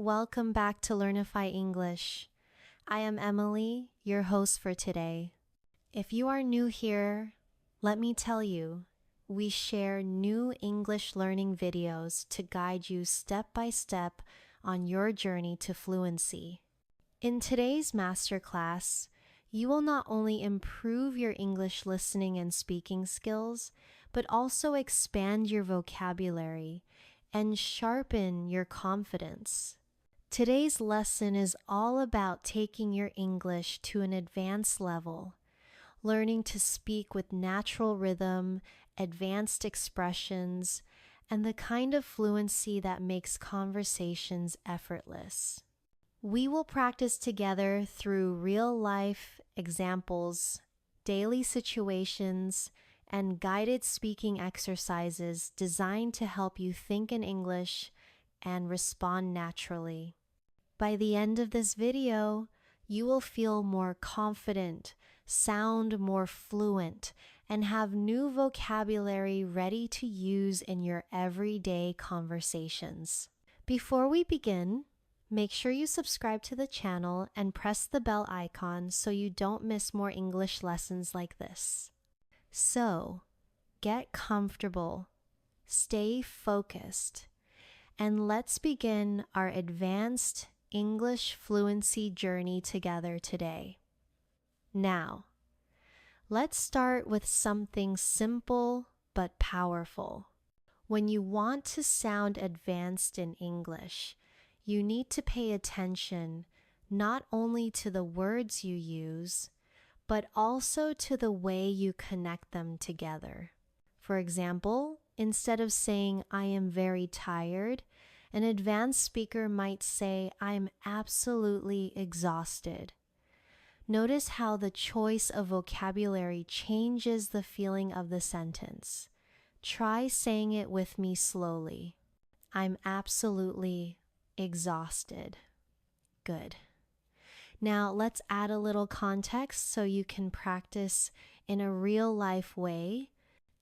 welcome back to Learnify English. I am Emily, your host for today. If you are new here, let me tell you, we share new English learning videos to guide you step by step on your journey to fluency. In today's masterclass, you will not only improve your English listening and speaking skills, but also expand your vocabulary and sharpen your confidence. Today's lesson is all about taking your English to an advanced level, learning to speak with natural rhythm, advanced expressions, and the kind of fluency that makes conversations effortless. We will practice together through real-life examples, daily situations, and guided speaking exercises designed to help you think in English and respond naturally. By the end of this video, you will feel more confident, sound more fluent, and have new vocabulary ready to use in your everyday conversations. Before we begin, make sure you subscribe to the channel and press the bell icon so you don't miss more English lessons like this. So, get comfortable, stay focused, and let's begin our advanced English fluency journey together today. Now, let's start with something simple but powerful. When you want to sound advanced in English, you need to pay attention not only to the words you use, but also to the way you connect them together. For example, instead of saying, "I am very tired," an advanced speaker might say, "I'm absolutely exhausted." Notice how the choice of vocabulary changes the feeling of the sentence. Try saying it with me slowly. I'm absolutely exhausted. Good. Now let's add a little context so you can practice in a real-life way.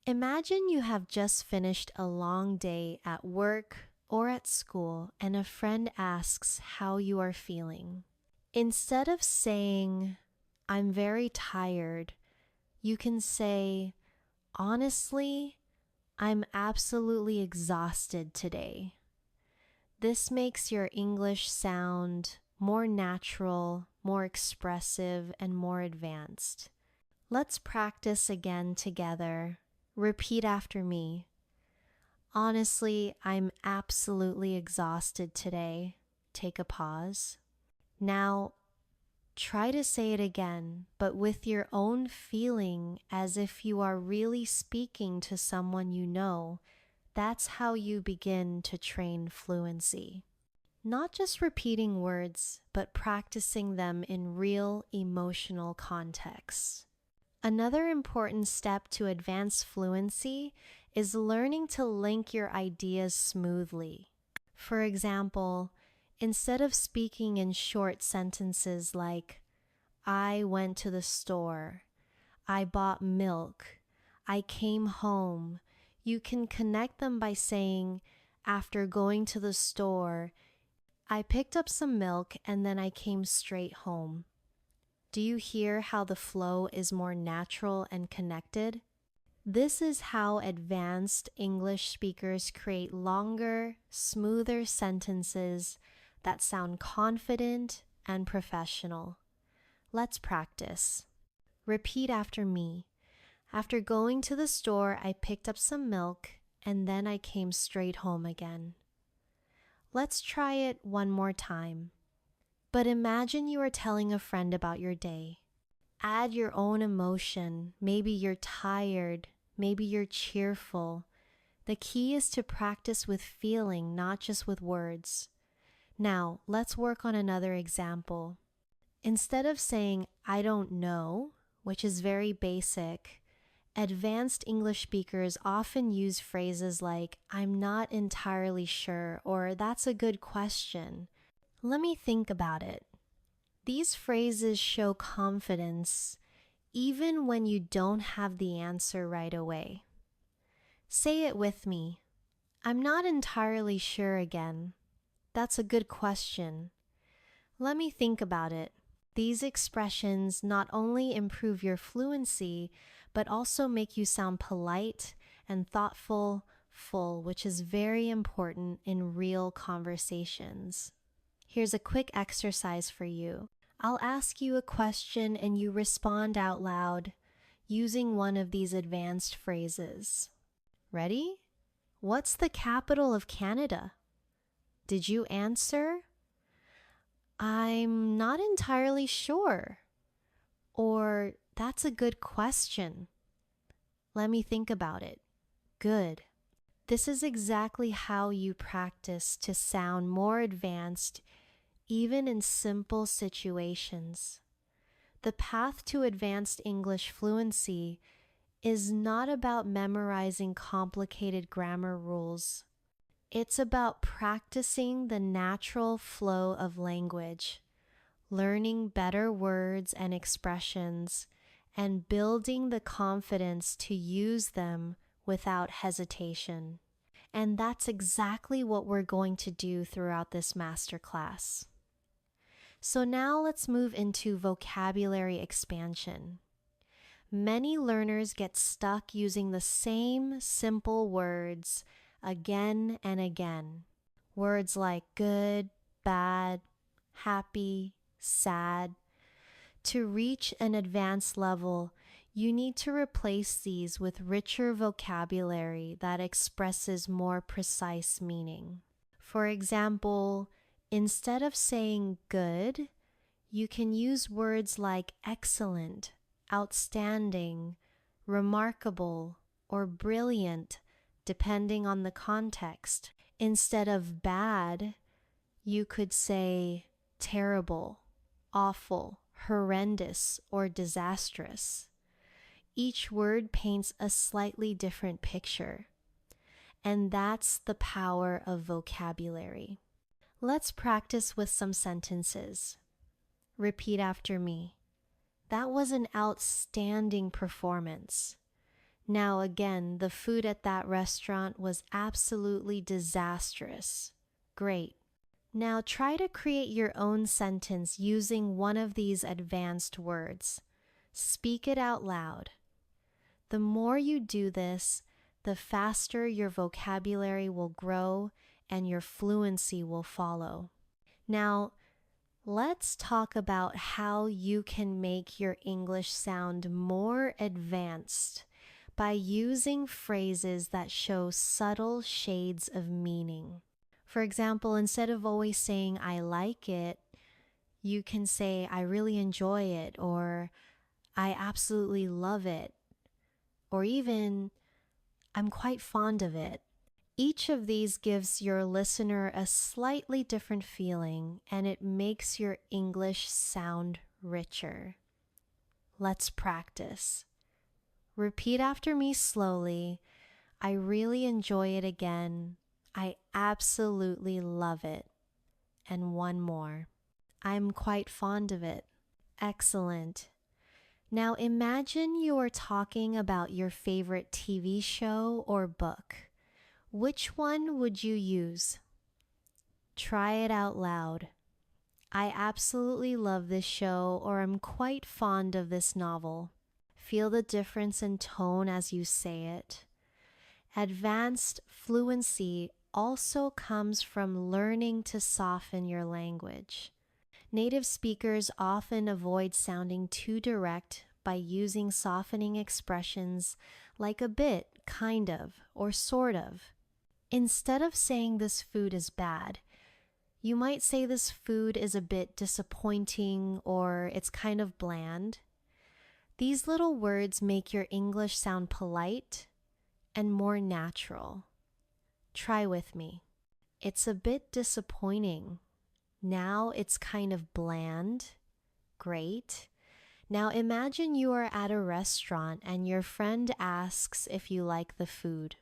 Imagine you have just finished a long day at work or at school and a friend asks how you are feeling. Instead of saying, "I'm very tired," you can say, "Honestly, I'm absolutely exhausted today." This makes your English sound more natural, more expressive, and more advanced. Let's practice again together. Repeat after me. Honestly, I'm absolutely exhausted today. Take a pause. Now, try to say it again, but with your own feeling as if you are really speaking to someone you know. That's how you begin to train fluency. Not just repeating words, but practicing them in real emotional contexts. Another important step to advance fluency is learning to link your ideas smoothly. For example, instead of speaking in short sentences like, "I went to the store," "I bought milk," "I came home," you can connect them by saying, "After going to the store, I picked up some milk and then I came straight home." Do you hear how the flow is more natural and connected? This is how advanced English speakers create longer, smoother sentences that sound confident and professional. Let's practice. Repeat after me. After going to the store, I picked up some milk and then I came straight home again. Let's try it one more time. But imagine you are telling a friend about your day. Add your own emotion. Maybe you're tired. Maybe you're cheerful. The key is to practice with feeling, not just with words. Now, let's work on another example. Instead of saying, "I don't know," which is very basic, advanced English speakers often use phrases like, "I'm not entirely sure," or "That's a good question. Let me think about it." These phrases show confidence even when you don't have the answer right away. Say it with me. "I'm not entirely sure again." That's a good question. Let me think about it. These expressions not only improve your fluency, but also make you sound polite and thoughtful, full, which is very important in real conversations. Here's a quick exercise for you. I'll ask you a question and you respond out loud using one of these advanced phrases. Ready? What's the capital of Canada? Did you answer? I'm not entirely sure. Or, that's a good question. Let me think about it. Good. This is exactly how you practice to sound more advanced, even in simple situations. The path to advanced English fluency is not about memorizing complicated grammar rules. It's about practicing the natural flow of language, learning better words and expressions, and building the confidence to use them without hesitation. And that's exactly what we're going to do throughout this masterclass. So now let's move into vocabulary expansion. Many learners get stuck using the same simple words again and again. Words like good, bad, happy, sad. To reach an advanced level, you need to replace these with richer vocabulary that expresses more precise meaning. For example, instead of saying good, you can use words like excellent, outstanding, remarkable, or brilliant, depending on the context. Instead of bad, you could say terrible, awful, horrendous, or disastrous. Each word paints a slightly different picture, and that's the power of vocabulary. Let's practice with some sentences. Repeat after me. That was an outstanding performance. Now again, the food at that restaurant was absolutely disastrous. Great. Now try to create your own sentence using one of these advanced words. Speak it out loud. The more you do this, the faster your vocabulary will grow and your fluency will follow. Now, let's talk about how you can make your English sound more advanced by using phrases that show subtle shades of meaning. For example, instead of always saying, I like it, you can say, I really enjoy it, or I absolutely love it, or even, I'm quite fond of it. Each of these gives your listener a slightly different feeling, and it makes your English sound richer. Let's practice. Repeat after me slowly. I really enjoy it again. I absolutely love it. And one more. I'm quite fond of it. Excellent. Now imagine you are talking about your favorite TV show or book. Which one would you use? Try it out loud. I absolutely love this show, or I'm quite fond of this novel. Feel the difference in tone as you say it. Advanced fluency also comes from learning to soften your language. Native speakers often avoid sounding too direct by using softening expressions like a bit, kind of, or sort of. Instead of saying this food is bad, you might say this food is a bit disappointing or it's kind of bland. These little words make your English sound polite and more natural. Try with me. It's a bit disappointing. Now it's kind of bland. Great. Now imagine you are at a restaurant and your friend asks if you like the food.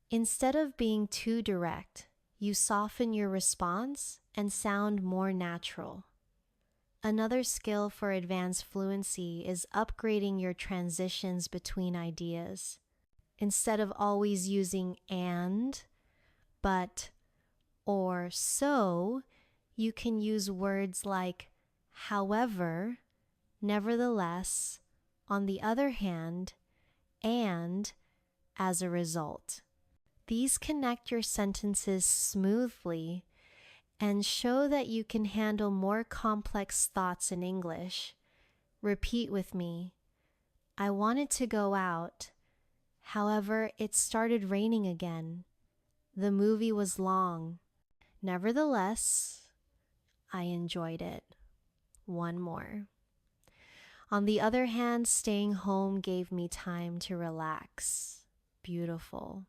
Instead of being too direct, you soften your response and sound more natural. Another skill for advanced fluency is upgrading your transitions between ideas. Instead of always using and, but, or so, you can use words like however, nevertheless, on the other hand, and as a result. These connect your sentences smoothly and show that you can handle more complex thoughts in English. Repeat with me. I wanted to go out. However, it started raining again. The movie was long. Nevertheless, I enjoyed it. One more. On the other hand, staying home gave me time to relax. Beautiful.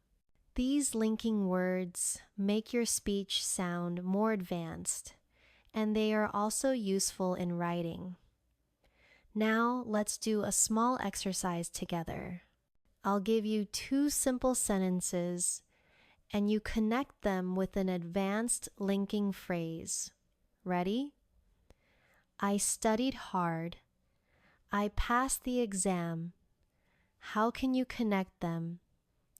These linking words make your speech sound more advanced, and they are also useful in writing. Now, let's do a small exercise together. I'll give you 2 simple sentences, and you connect them with an advanced linking phrase. Ready? I studied hard. I passed the exam. How can you connect them?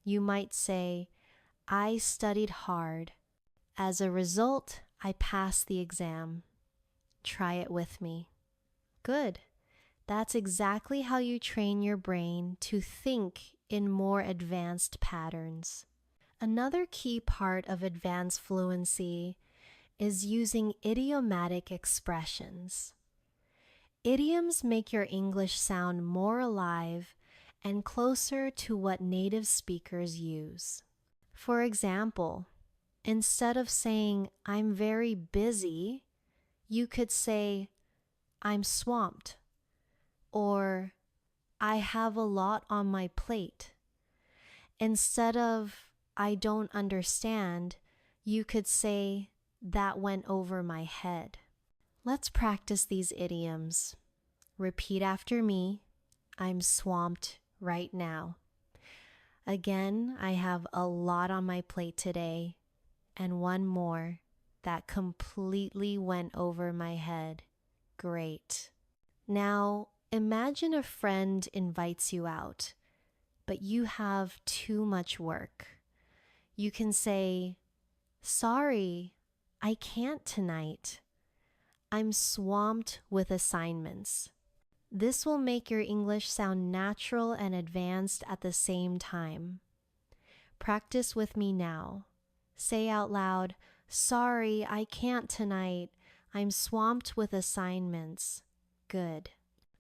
You might say, I studied hard. As a result, I passed the exam. Try it with me. Good. That's exactly how you train your brain to think in more advanced patterns. Another key part of advanced fluency is using idiomatic expressions. Idioms make your English sound more alive and closer to what native speakers use. For example, instead of saying, I'm very busy, you could say, I'm swamped, or I have a lot on my plate. Instead of, I don't understand, you could say, that went over my head. Let's practice these idioms. Repeat after me. I'm swamped right now. Again, I have a lot on my plate today. And one more. That completely went over my head. Great. Now, imagine a friend invites you out, but you have too much work. You can say, sorry, I can't tonight. I'm swamped with assignments. This will make your English sound natural and advanced at the same time. Practice with me now. Say out loud, sorry, I can't tonight. I'm swamped with assignments. Good.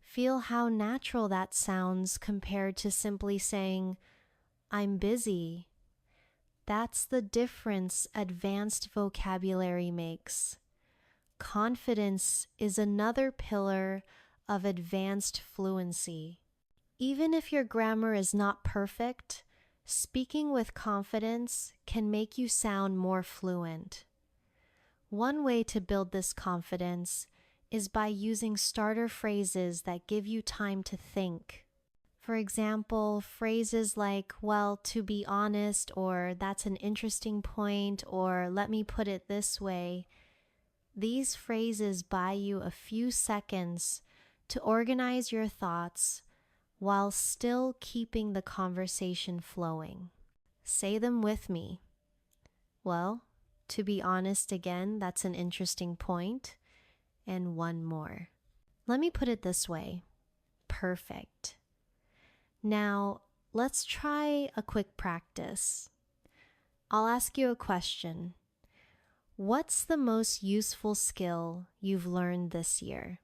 Feel how natural that sounds compared to simply saying, I'm busy. That's the difference advanced vocabulary makes. Confidence is another pillar of advanced fluency. Even if your grammar is not perfect, speaking with confidence can make you sound more fluent. One way to build this confidence is by using starter phrases that give you time to think. For example, phrases like, well, to be honest, or that's an interesting point, or let me put it this way. These phrases buy you a few seconds to organize your thoughts while still keeping the conversation flowing. Say them with me. Well, to be honest again, that's an interesting point. And one more. Let me put it this way. Perfect. Now, let's try a quick practice. I'll ask you a question. What's the most useful skill you've learned this year?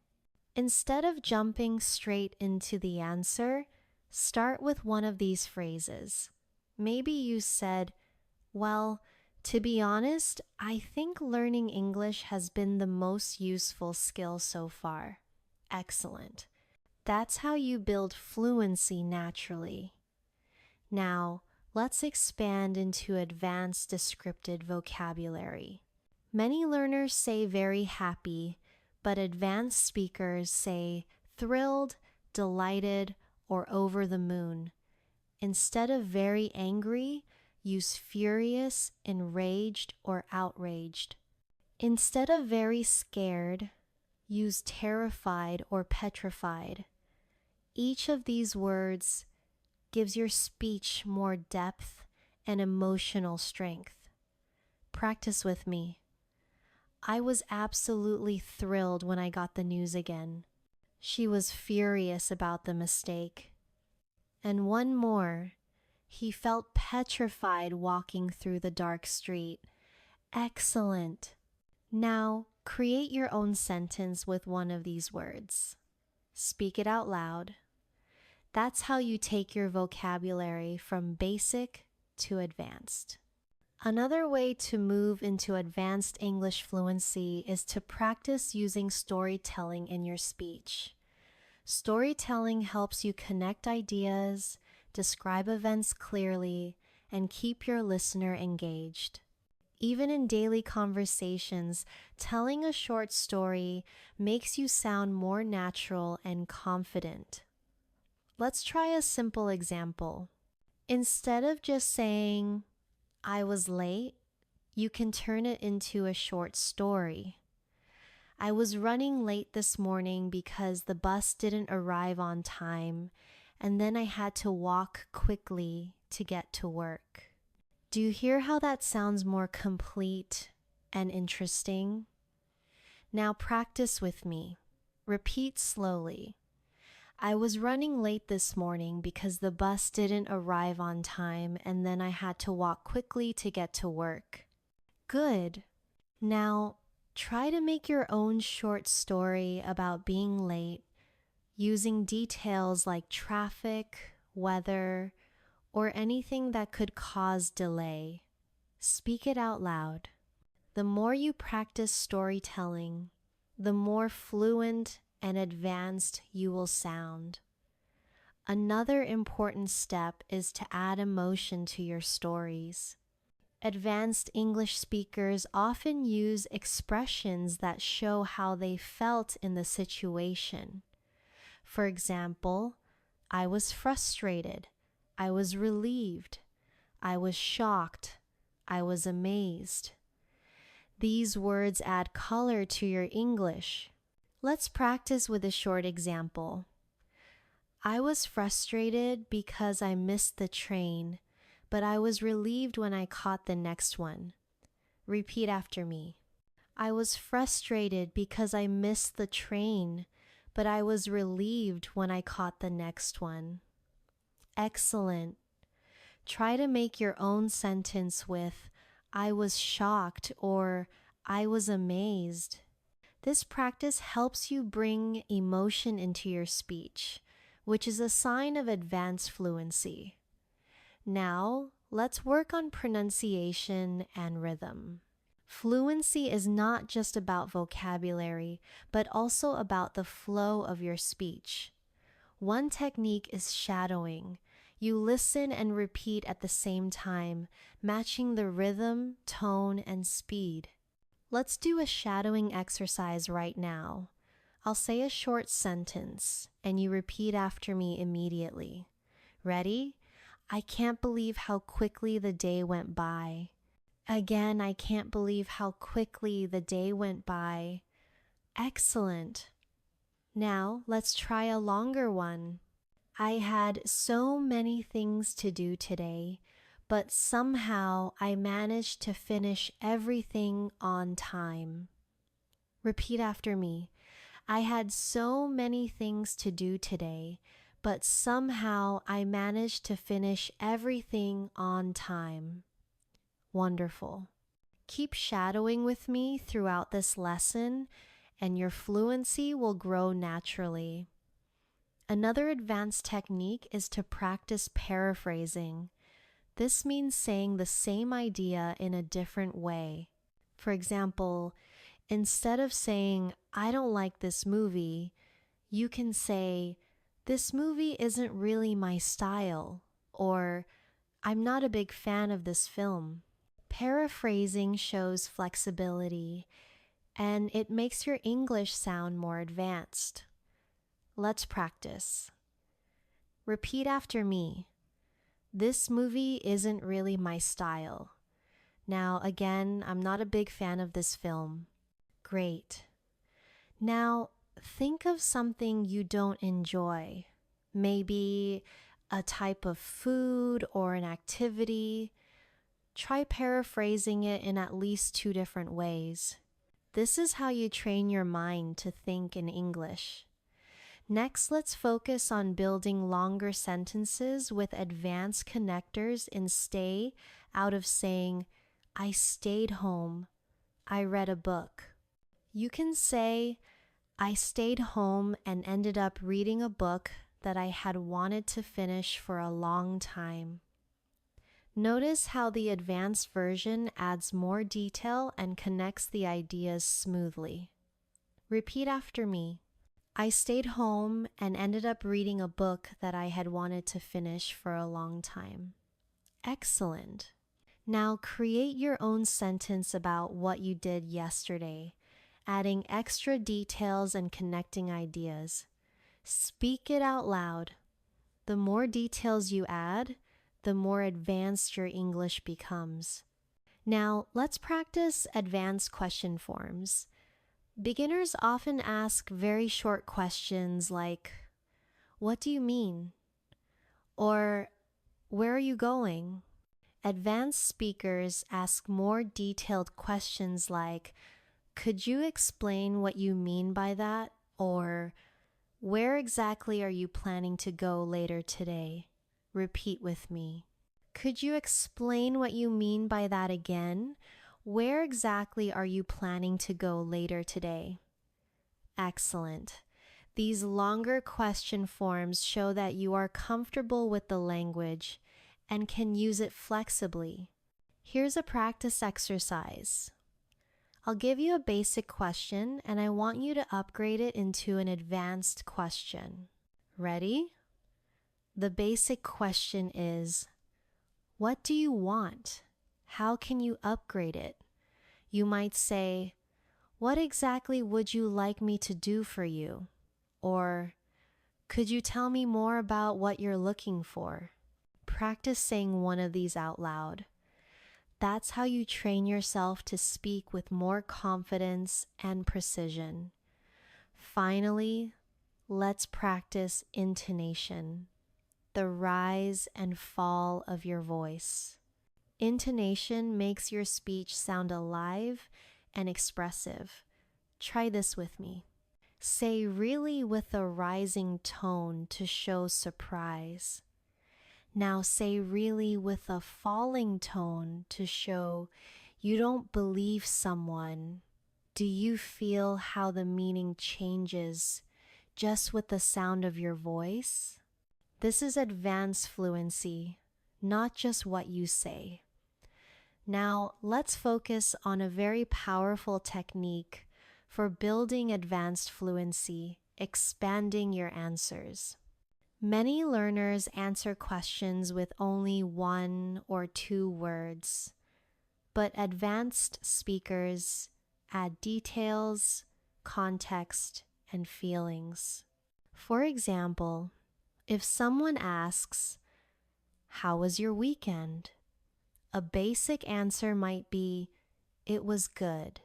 Instead of jumping straight into the answer, start with one of these phrases. Maybe you said, well, to be honest, I think learning English has been the most useful skill so far. Excellent. That's how you build fluency naturally. Now, let's expand into advanced descriptive vocabulary. Many learners say very happy, but advanced speakers say thrilled, delighted, or over the moon. Instead of very angry, use furious, enraged, or outraged. Instead of very scared, use terrified or petrified. Each of these words gives your speech more depth and emotional strength. practice with me. I was absolutely thrilled when I got the news again. She was furious about the mistake. And one more. He felt petrified walking through the dark street. Excellent. Now, create your own sentence with one of these words. Speak it out loud. That's how you take your vocabulary from basic to advanced. Another way to move into advanced English fluency is to practice using storytelling in your speech. Storytelling helps you connect ideas, describe events clearly, and keep your listener engaged. Even in daily conversations, telling a short story makes you sound more natural and confident. Let's try a simple example. Instead of just saying, "I was late," you can turn it into a short story. "I was running late this morning because the bus didn't arrive on time, and then I had to walk quickly to get to work." Do you hear how that sounds more complete and interesting? Now practice with me. Repeat slowly. "I was running late this morning because the bus didn't arrive on time, and then I had to walk quickly to get to work." Good. Now, try to make your own short story about being late using details like traffic, weather, or anything that could cause delay. Speak it out loud. The more you practice storytelling, the more fluent and advanced you will sound. Another important step is to add emotion to your stories. Advanced English speakers often use expressions that show how they felt in the situation. For example, "I was frustrated," "I was relieved," "I was shocked," "I was amazed." These words add color to your English. Let's practice with a short example. "I was frustrated because I missed the train, but I was relieved when I caught the next one." Repeat after me. "I was frustrated because I missed the train, but I was relieved when I caught the next one." Excellent. Try to make your own sentence with "I was shocked" or "I was amazed." This practice helps you bring emotion into your speech, which is a sign of advanced fluency. Now, let's work on pronunciation and rhythm. Fluency is not just about vocabulary, but also about the flow of your speech. One technique is shadowing. You listen and repeat at the same time, matching the rhythm, tone, and speed. Let's do a shadowing exercise right now. I'll say a short sentence, and you repeat after me immediately. Ready? "I can't believe how quickly the day went by." Again, "I can't believe how quickly the day went by." Excellent. Now, let's try a longer one. "I had so many things to do today, but somehow I managed to finish everything on time." Repeat after me. "I had so many things to do today, but somehow I managed to finish everything on time." Wonderful. Keep shadowing with me throughout this lesson, and your fluency will grow naturally. Another advanced technique is to practice paraphrasing. This means saying the same idea in a different way. For example, instead of saying, "I don't like this movie," you can say, "This movie isn't really my style," or "I'm not a big fan of this film." Paraphrasing shows flexibility, and it makes your English sound more advanced. Let's practice. Repeat after me. "This movie isn't really my style." Now, again, "I'm not a big fan of this film." Great. Now, think of something you don't enjoy. Maybe a type of food or an activity. Try paraphrasing it in at least 2 different ways. This is how you train your mind to think in English. Next, let's focus on building longer sentences with advanced connectors in stay out of saying, I stayed home, I read a book. You can say, I stayed home and ended up reading a book that I had wanted to finish for a long time. Notice how the advanced version adds more detail and connects the ideas smoothly. Repeat after me. I stayed home and ended up reading a book that I had wanted to finish for a long time. Excellent. Now create your own sentence about what you did yesterday, adding extra details and connecting ideas. Speak it out loud. The more details you add, the more advanced your English becomes. Now, let's practice advanced question forms. Beginners often ask very short questions like, what do you mean? Or, where are you going? Advanced speakers ask more detailed questions like, could you explain what you mean by that? Or, where exactly are you planning to go later today? Repeat with me. Could you explain what you mean by that again? Where exactly are you planning to go later today? Excellent. These longer question forms show that you are comfortable with the language and can use it flexibly. Here's a practice exercise. I'll give you a basic question and I want you to upgrade it into an advanced question. Ready? The basic question is, what do you want? How can you upgrade it? You might say, what exactly would you like me to do for you? Or, could you tell me more about what you're looking for? Practice saying one of these out loud. That's how you train yourself to speak with more confidence and precision. Finally, let's practice intonation, the rise and fall of your voice. Intonation makes your speech sound alive and expressive. Try this with me. Say really with a rising tone to show surprise. Now say really with a falling tone to show you don't believe someone. Do you feel how the meaning changes just with the sound of your voice? This is advanced fluency, not just what you say. Now, let's focus on a very powerful technique for building advanced fluency, expanding your answers. Many learners answer questions with only 1 or 2 words, but advanced speakers add details, context, and feelings. For example, if someone asks, "How was your weekend?" a basic answer might be, "It was good,"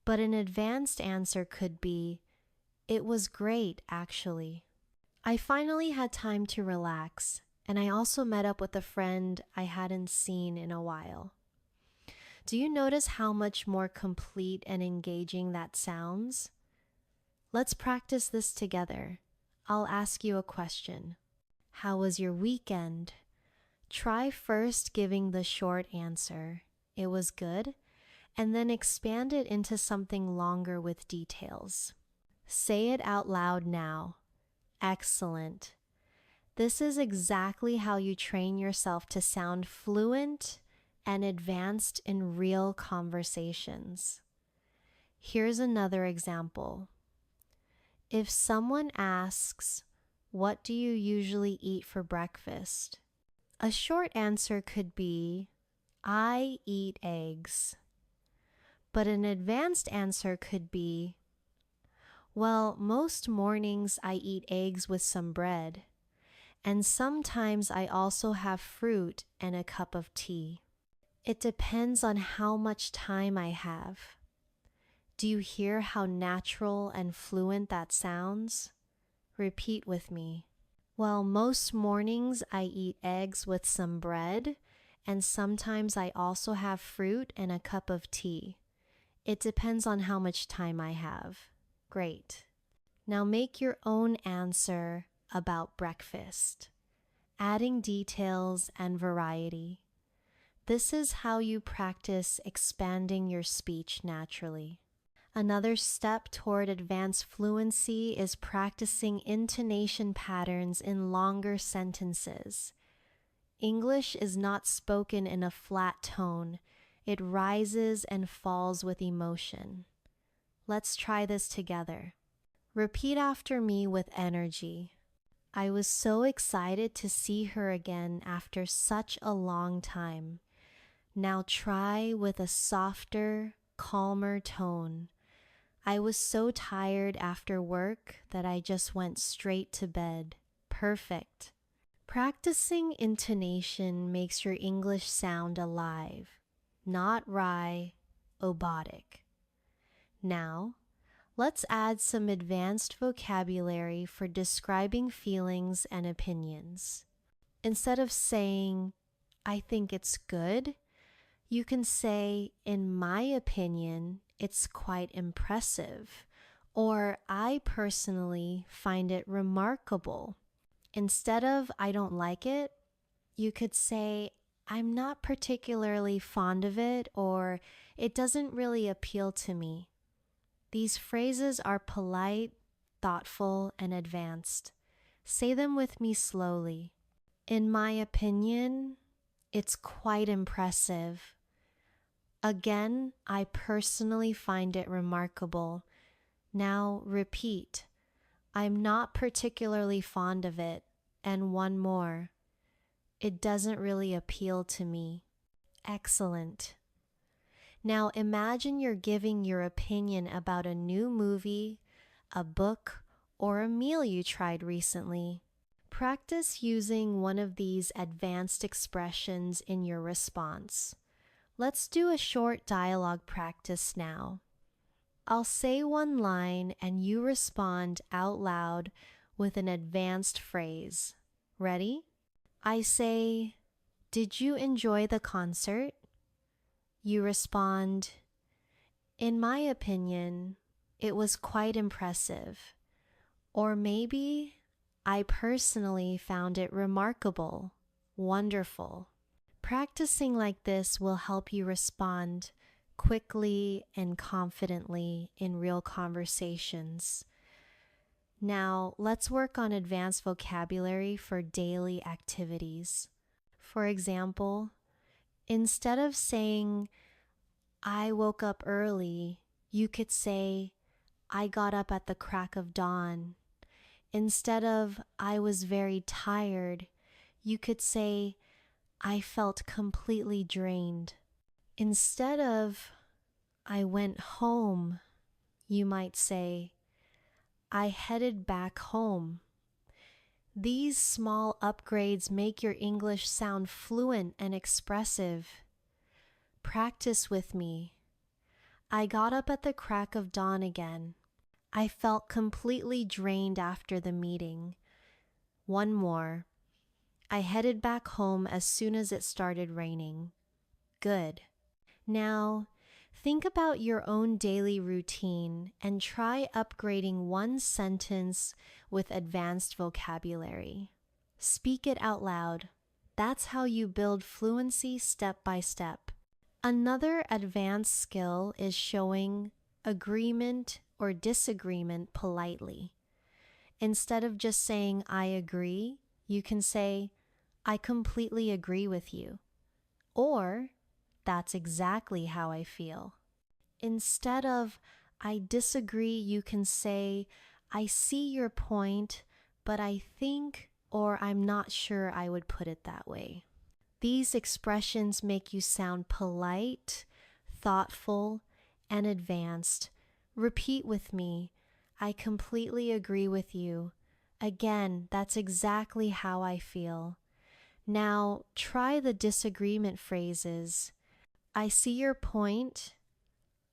but an advanced answer could be, "It was great, actually. I finally had time to relax, and I also met up with a friend I hadn't seen in a while." Do you notice how much more complete and engaging that sounds? Let's practice this together. I'll ask you a question. How was your weekend? Try first giving the short answer, "It was good," and then expand it into something longer with details. Say it out loud now. Excellent. This is exactly how you train yourself to sound fluent and advanced in real conversations. Here's another example. If someone asks, "What do you usually eat for breakfast?" a short answer could be, "I eat eggs." But an advanced answer could be, "Well, most mornings I eat eggs with some bread, and sometimes I also have fruit and a cup of tea. It depends on how much time I have." Do you hear how natural and fluent that sounds? Repeat with me. Well, most mornings I eat eggs with some bread, and sometimes I also have fruit and a cup of tea. It depends on how much time I have. Great. Now make your own answer about breakfast, adding details and variety. This is how you practice expanding your speech naturally. Another step toward advanced fluency is practicing intonation patterns in longer sentences. English is not spoken in a flat tone. It rises and falls with emotion. Let's try this together. Repeat after me with energy. I was so excited to see her again after such a long time. Now try with a softer, calmer tone. I was so tired after work that I just went straight to bed. Perfect. Practicing intonation makes your English sound alive, not wry, obotic. Now, let's add some advanced vocabulary for describing feelings and opinions. Instead of saying, I think it's good, you can say, in my opinion, it's quite impressive, or I personally find it remarkable. Instead of I don't like it, you could say, I'm not particularly fond of it, or it doesn't really appeal to me. These phrases are polite, thoughtful, and advanced. Say them with me slowly. In my opinion, it's quite impressive. Again, I personally find it remarkable. Now repeat. I'm not particularly fond of it. And one more. It doesn't really appeal to me. Excellent. Now imagine you're giving your opinion about a new movie, a book, or a meal you tried recently. Practice using one of these advanced expressions in your response. Let's do a short dialogue practice now. I'll say one line and you respond out loud with an advanced phrase. Ready? I say, did you enjoy the concert? You respond, in my opinion, it was quite impressive. Or maybe, I personally found it remarkable, wonderful. Practicing like this will help you respond quickly and confidently in real conversations. Now, let's work on advanced vocabulary for daily activities. For example, instead of saying, I woke up early, you could say, I got up at the crack of dawn. Instead of, I was very tired, you could say, I felt completely drained. Instead of, I went home, you might say, I headed back home. These small upgrades make your English sound fluent and expressive. Practice with me. I got up at the crack of dawn again. I felt completely drained after the meeting. One more. I headed back home as soon as it started raining. Good. Now, think about your own daily routine and try upgrading one sentence with advanced vocabulary. Speak it out loud. That's how you build fluency step by step. Another advanced skill is showing agreement or disagreement politely. Instead of just saying, I agree, you can say, I completely agree with you. Or, that's exactly how I feel. Instead of, I disagree, you can say, I see your point, but I think, or I'm not sure I would put it that way. These expressions make you sound polite, thoughtful, and advanced. Repeat with me. I completely agree with you. Again, that's exactly how I feel. Now, try the disagreement phrases. I see your point,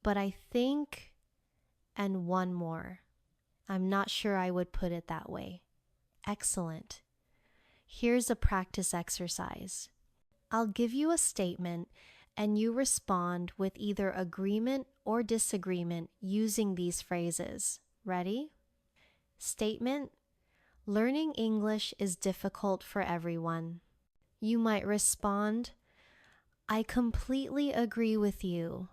but I think, and one more. I'm not sure I would put it that way. Excellent. Here's a practice exercise. I'll give you a statement and you respond with either agreement or disagreement using these phrases. Ready? Statement: learning English is difficult for everyone. You might respond, I completely agree with you.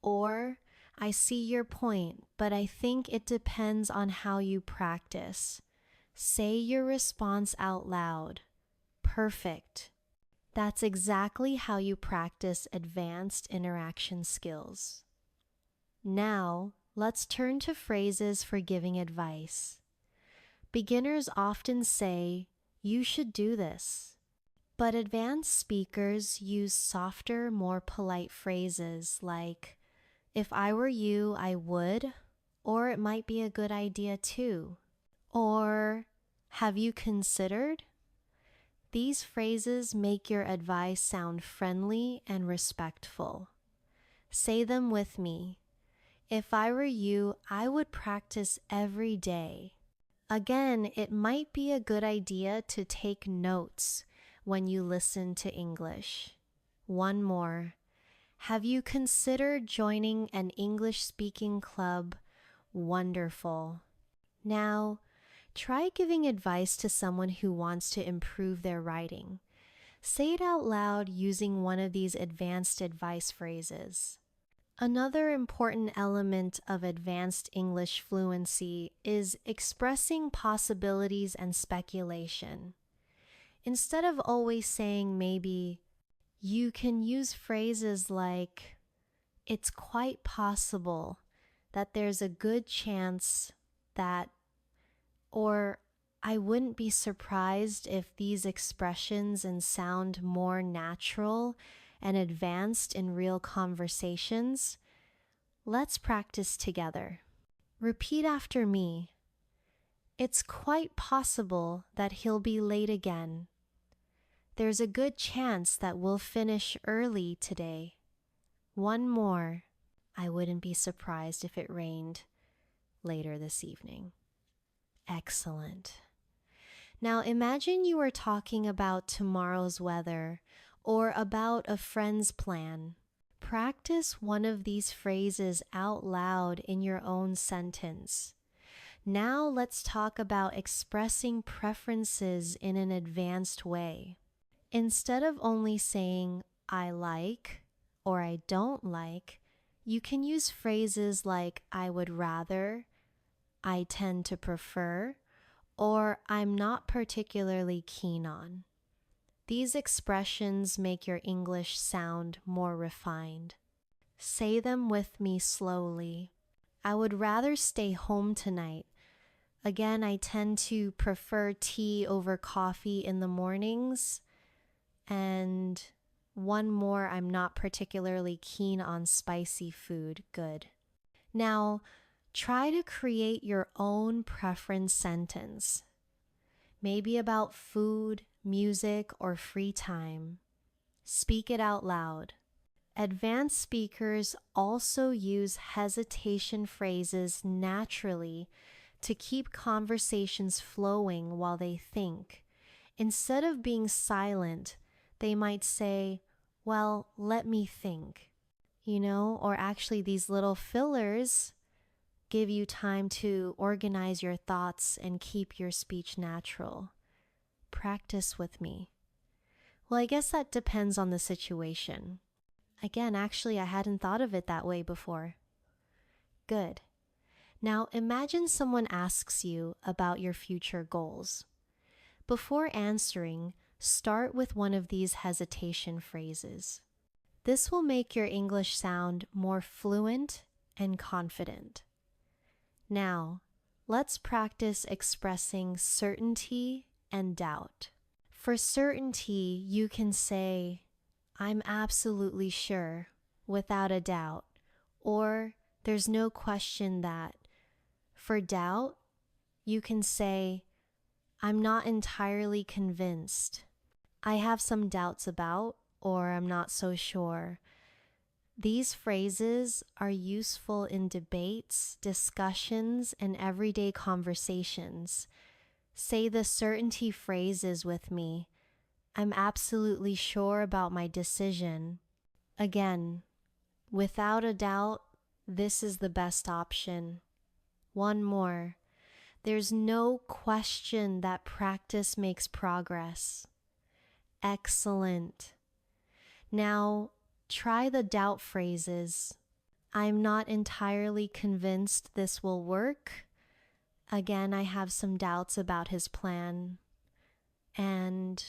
Or, I see your point, but I think it depends on how you practice. Say your response out loud. Perfect. That's exactly how you practice advanced interaction skills. Now, let's turn to phrases for giving advice. Beginners often say, you should do this. But advanced speakers use softer, more polite phrases like, if I were you, I would, or it might be a good idea too, or have you considered? These phrases make your advice sound friendly and respectful. Say them with me. If I were you, I would practice every day. Again, it might be a good idea to take notes when you listen to English. One more. Have you considered joining an English speaking club? Wonderful. Now, try giving advice to someone who wants to improve their writing. Say it out loud using one of these advanced advice phrases. Another important element of advanced English fluency is expressing possibilities and speculation. Instead of always saying maybe, you can use phrases like, it's quite possible that there's a good chance that, or I wouldn't be surprised if these expressions and sound more natural and advanced in real conversations. Let's practice together. Repeat after me. It's quite possible that he'll be late again. There's a good chance that we'll finish early today. One more. I wouldn't be surprised if it rained later this evening. Excellent. Now imagine you are talking about tomorrow's weather or about a friend's plan. Practice one of these phrases out loud in your own sentence. Now let's talk about expressing preferences in an advanced way. Instead of only saying, I like or I don't like, you can use phrases like I would rather, I tend to prefer, or I'm not particularly keen on. These expressions make your English sound more refined. Say them with me slowly. I would rather stay home tonight. Again, I tend to prefer tea over coffee in the mornings. And one more, I'm not particularly keen on spicy food. Good. Now, try to create your own preference sentence. Maybe about food, music, or free time. Speak it out loud. Advanced speakers also use hesitation phrases naturally to keep conversations flowing while they think. Instead of being silent, they might say, well, let me think, or actually these little fillers give you time to organize your thoughts and keep your speech natural. Practice with me. Well, I guess that depends on the situation. Again, actually, I hadn't thought of it that way before. Good. Now, imagine someone asks you about your future goals. Before answering, start with one of these hesitation phrases. This will make your English sound more fluent and confident. Now, let's practice expressing certainty and doubt. For certainty, you can say, I'm absolutely sure, without a doubt, or there's no question that. For doubt, you can say, I'm not entirely convinced. I have some doubts about, or I'm not so sure. These phrases are useful in debates, discussions, and everyday conversations. Say the certainty phrases with me. I'm absolutely sure about my decision. Again, without a doubt, this is the best option. One more. There's no question that practice makes progress. Excellent. Now, try the doubt phrases. I'm not entirely convinced this will work. Again, I have some doubts about his plan. And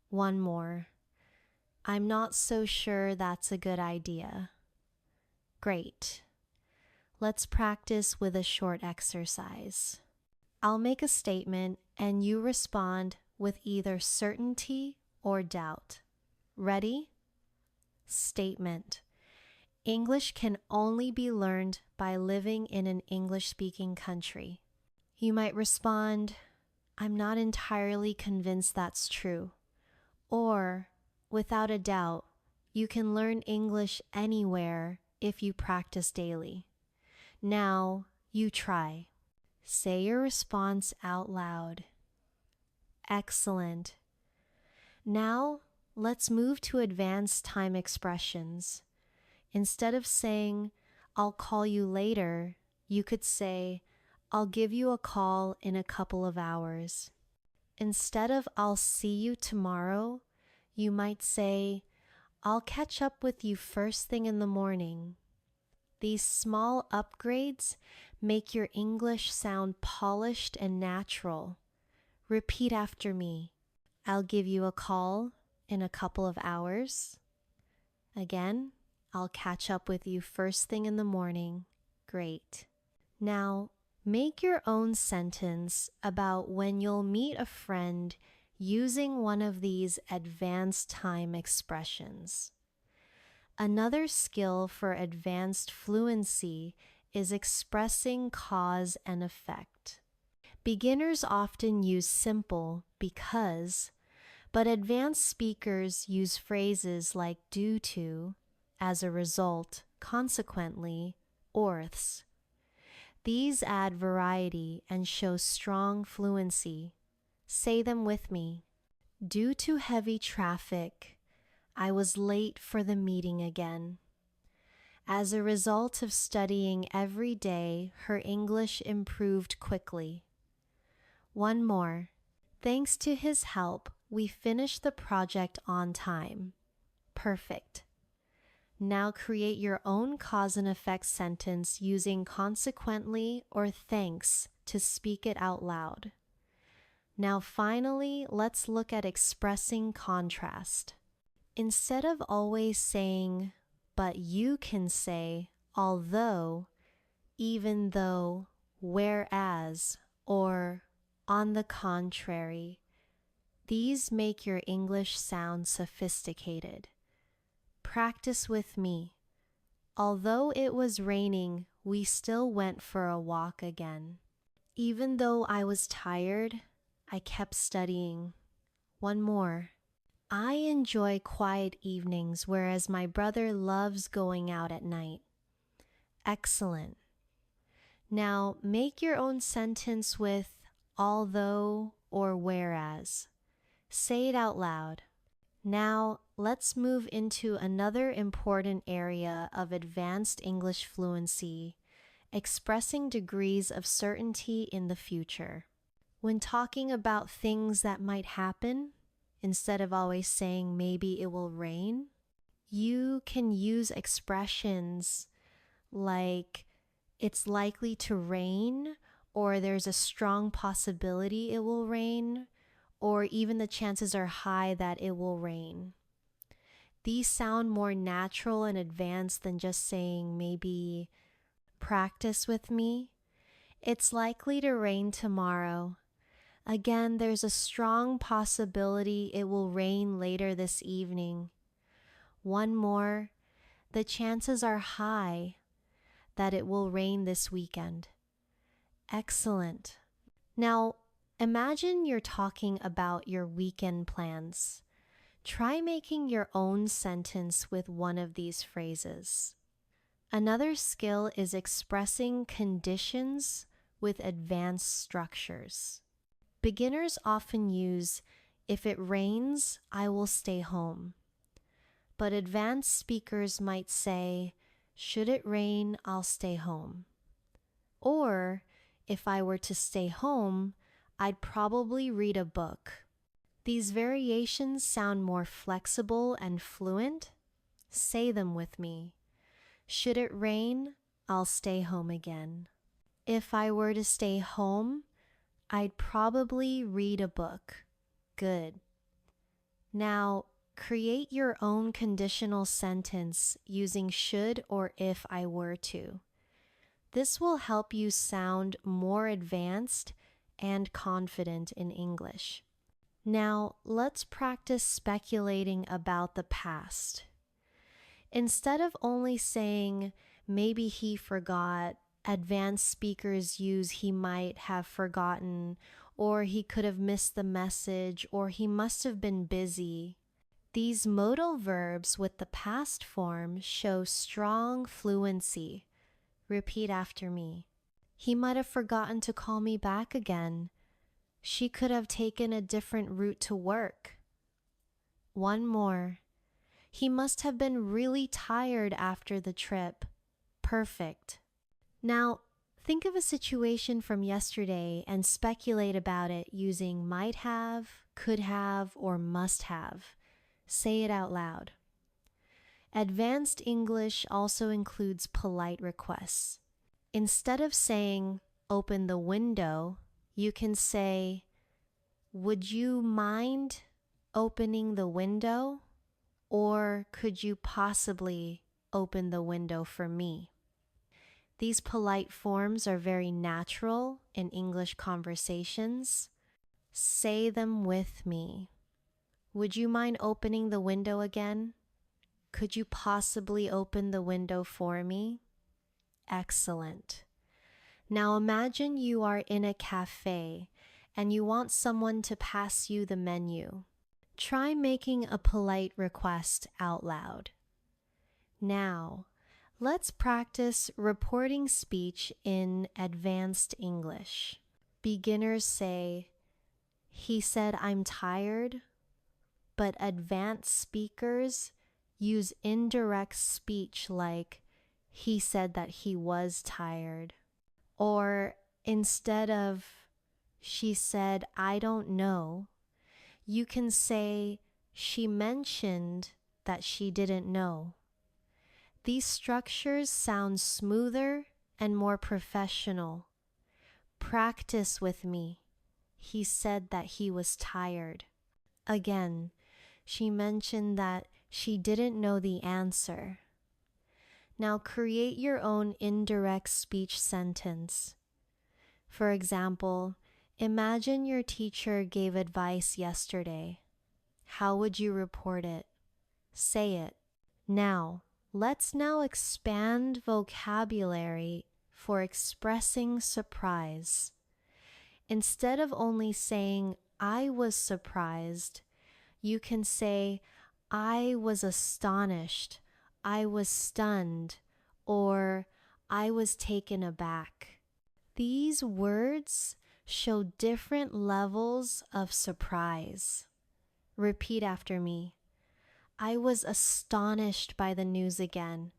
one more. I'm not so sure that's a good idea. Great. Let's practice with a short exercise. I'll make a statement and you respond with either certainty or doubt. Ready? Statement. English can only be learned by living in an English-speaking country. You might respond, I'm not entirely convinced that's true. Or, without a doubt, you can learn English anywhere if you practice daily. Now, you try. Say your response out loud. Excellent. Now, let's move to advanced time expressions. Instead of saying, I'll call you later, you could say, I'll give you a call in a couple of hours. Instead of I'll see you tomorrow, you might say, I'll catch up with you first thing in the morning. These small upgrades make your English sound polished and natural. Repeat after me. I'll give you a call in a couple of hours. Again, I'll catch up with you first thing in the morning. Great. Now, make your own sentence about when you'll meet a friend using one of these advanced time expressions. Another skill for advanced fluency is expressing cause and effect. Beginners often use simple because, but advanced speakers use phrases like due to, as a result, consequently, orths. These add variety and show strong fluency. Say them with me. Due to heavy traffic, I was late for the meeting again. As a result of studying every day, her English improved quickly. One more. Thanks to his help, we finished the project on time. Perfect. Now create your own cause and effect sentence using consequently or thanks to speak it out loud. Now finally, let's look at expressing contrast. Instead of always saying, but you can say, although, even though, whereas, or on the contrary. These make your English sound sophisticated. Practice with me. Although it was raining, we still went for a walk again. Even though I was tired, I kept studying. One more. I enjoy quiet evenings, whereas my brother loves going out at night. Excellent. Now make your own sentence with although or whereas. Say it out loud. Now let's move into another important area of advanced English fluency, expressing degrees of certainty in the future. When talking about things that might happen, instead of always saying maybe it will rain, you can use expressions like it's likely to rain, or there's a strong possibility it will rain, or even the chances are high that it will rain. These sound more natural and advanced than just saying maybe practice with me. It's likely to rain tomorrow. Again, there's a strong possibility it will rain later this evening. One more, the chances are high that it will rain this weekend. Excellent. Now, imagine you're talking about your weekend plans. Try making your own sentence with one of these phrases. Another skill is expressing conditions with advanced structures. Beginners often use If it rains, I will stay home. But advanced speakers might say, should it rain, I'll stay home. Or, if I were to stay home, I'd probably read a book. These variations sound more flexible and fluent. Say them with me. Should it rain, I'll stay home again. If I were to stay home, I'd probably read a book. Good. Now, create your own conditional sentence using should or if I were to. This will help you sound more advanced and confident in English. Now, let's practice speculating about the past. Instead of only saying, maybe he forgot, advanced speakers use he might have forgotten, or he could have missed the message, or he must have been busy. These modal verbs with the past form show strong fluency. Repeat after me. He might have forgotten to call me back again. She could have taken a different route to work. One more. He must have been really tired after the trip. Perfect. Now, think of a situation from yesterday and speculate about it using might have, could have, or must have. Say it out loud. Advanced English also includes polite requests. Instead of saying, open the window, you can say, would you mind opening the window? Or could you possibly open the window for me? These polite forms are very natural in English conversations. Say them with me. Would you mind opening the window again? Could you possibly open the window for me? Excellent. Now imagine you are in a cafe and you want someone to pass you the menu. Try making a polite request out loud. Now, let's practice reporting speech in advanced English. Beginners say, he said I'm tired, but advanced speakers use indirect speech like, he said that he was tired. Or instead of, she said, I don't know, you can say, she mentioned that she didn't know. These structures sound smoother and more professional. Practice with me. He said that he was tired. Again, she mentioned that she didn't know the answer. Now create your own indirect speech sentence. For example, imagine your teacher gave advice yesterday. How would you report it? Say it. Now, let's expand vocabulary for expressing surprise. Instead of only saying, I was surprised, you can say, I was astonished, I was stunned, or I was taken aback. These words show different levels of surprise. Repeat after me. I was astonished by the news again.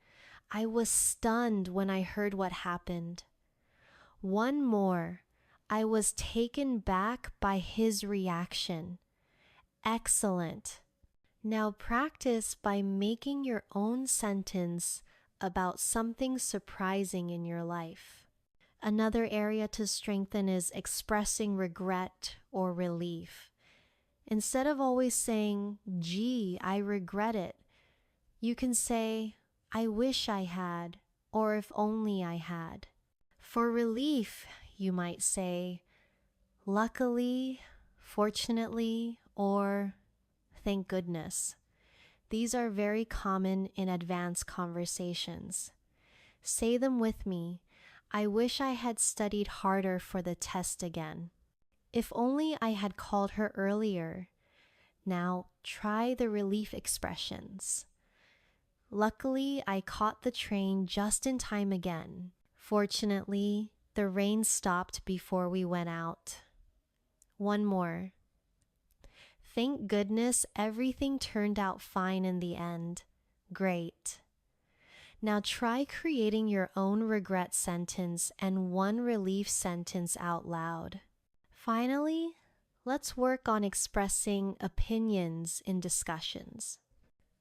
I was stunned when I heard what happened. One more. I was taken back by his reaction. Excellent. Now practice by making your own sentence about something surprising in your life. Another area to strengthen is expressing regret or relief. Instead of always saying, gee, I regret it, you can say, I wish I had, or if only I had. For relief, you might say, luckily, fortunately, or thank goodness. These are very common in advanced conversations. Say them with me. I wish I had studied harder for the test again. If only I had called her earlier. Now try the relief expressions. Luckily, I caught the train just in time again. Fortunately, the rain stopped before we went out. One more. Thank goodness everything turned out fine in the end. Great. Now try creating your own regret sentence and one relief sentence out loud. Finally, let's work on expressing opinions in discussions.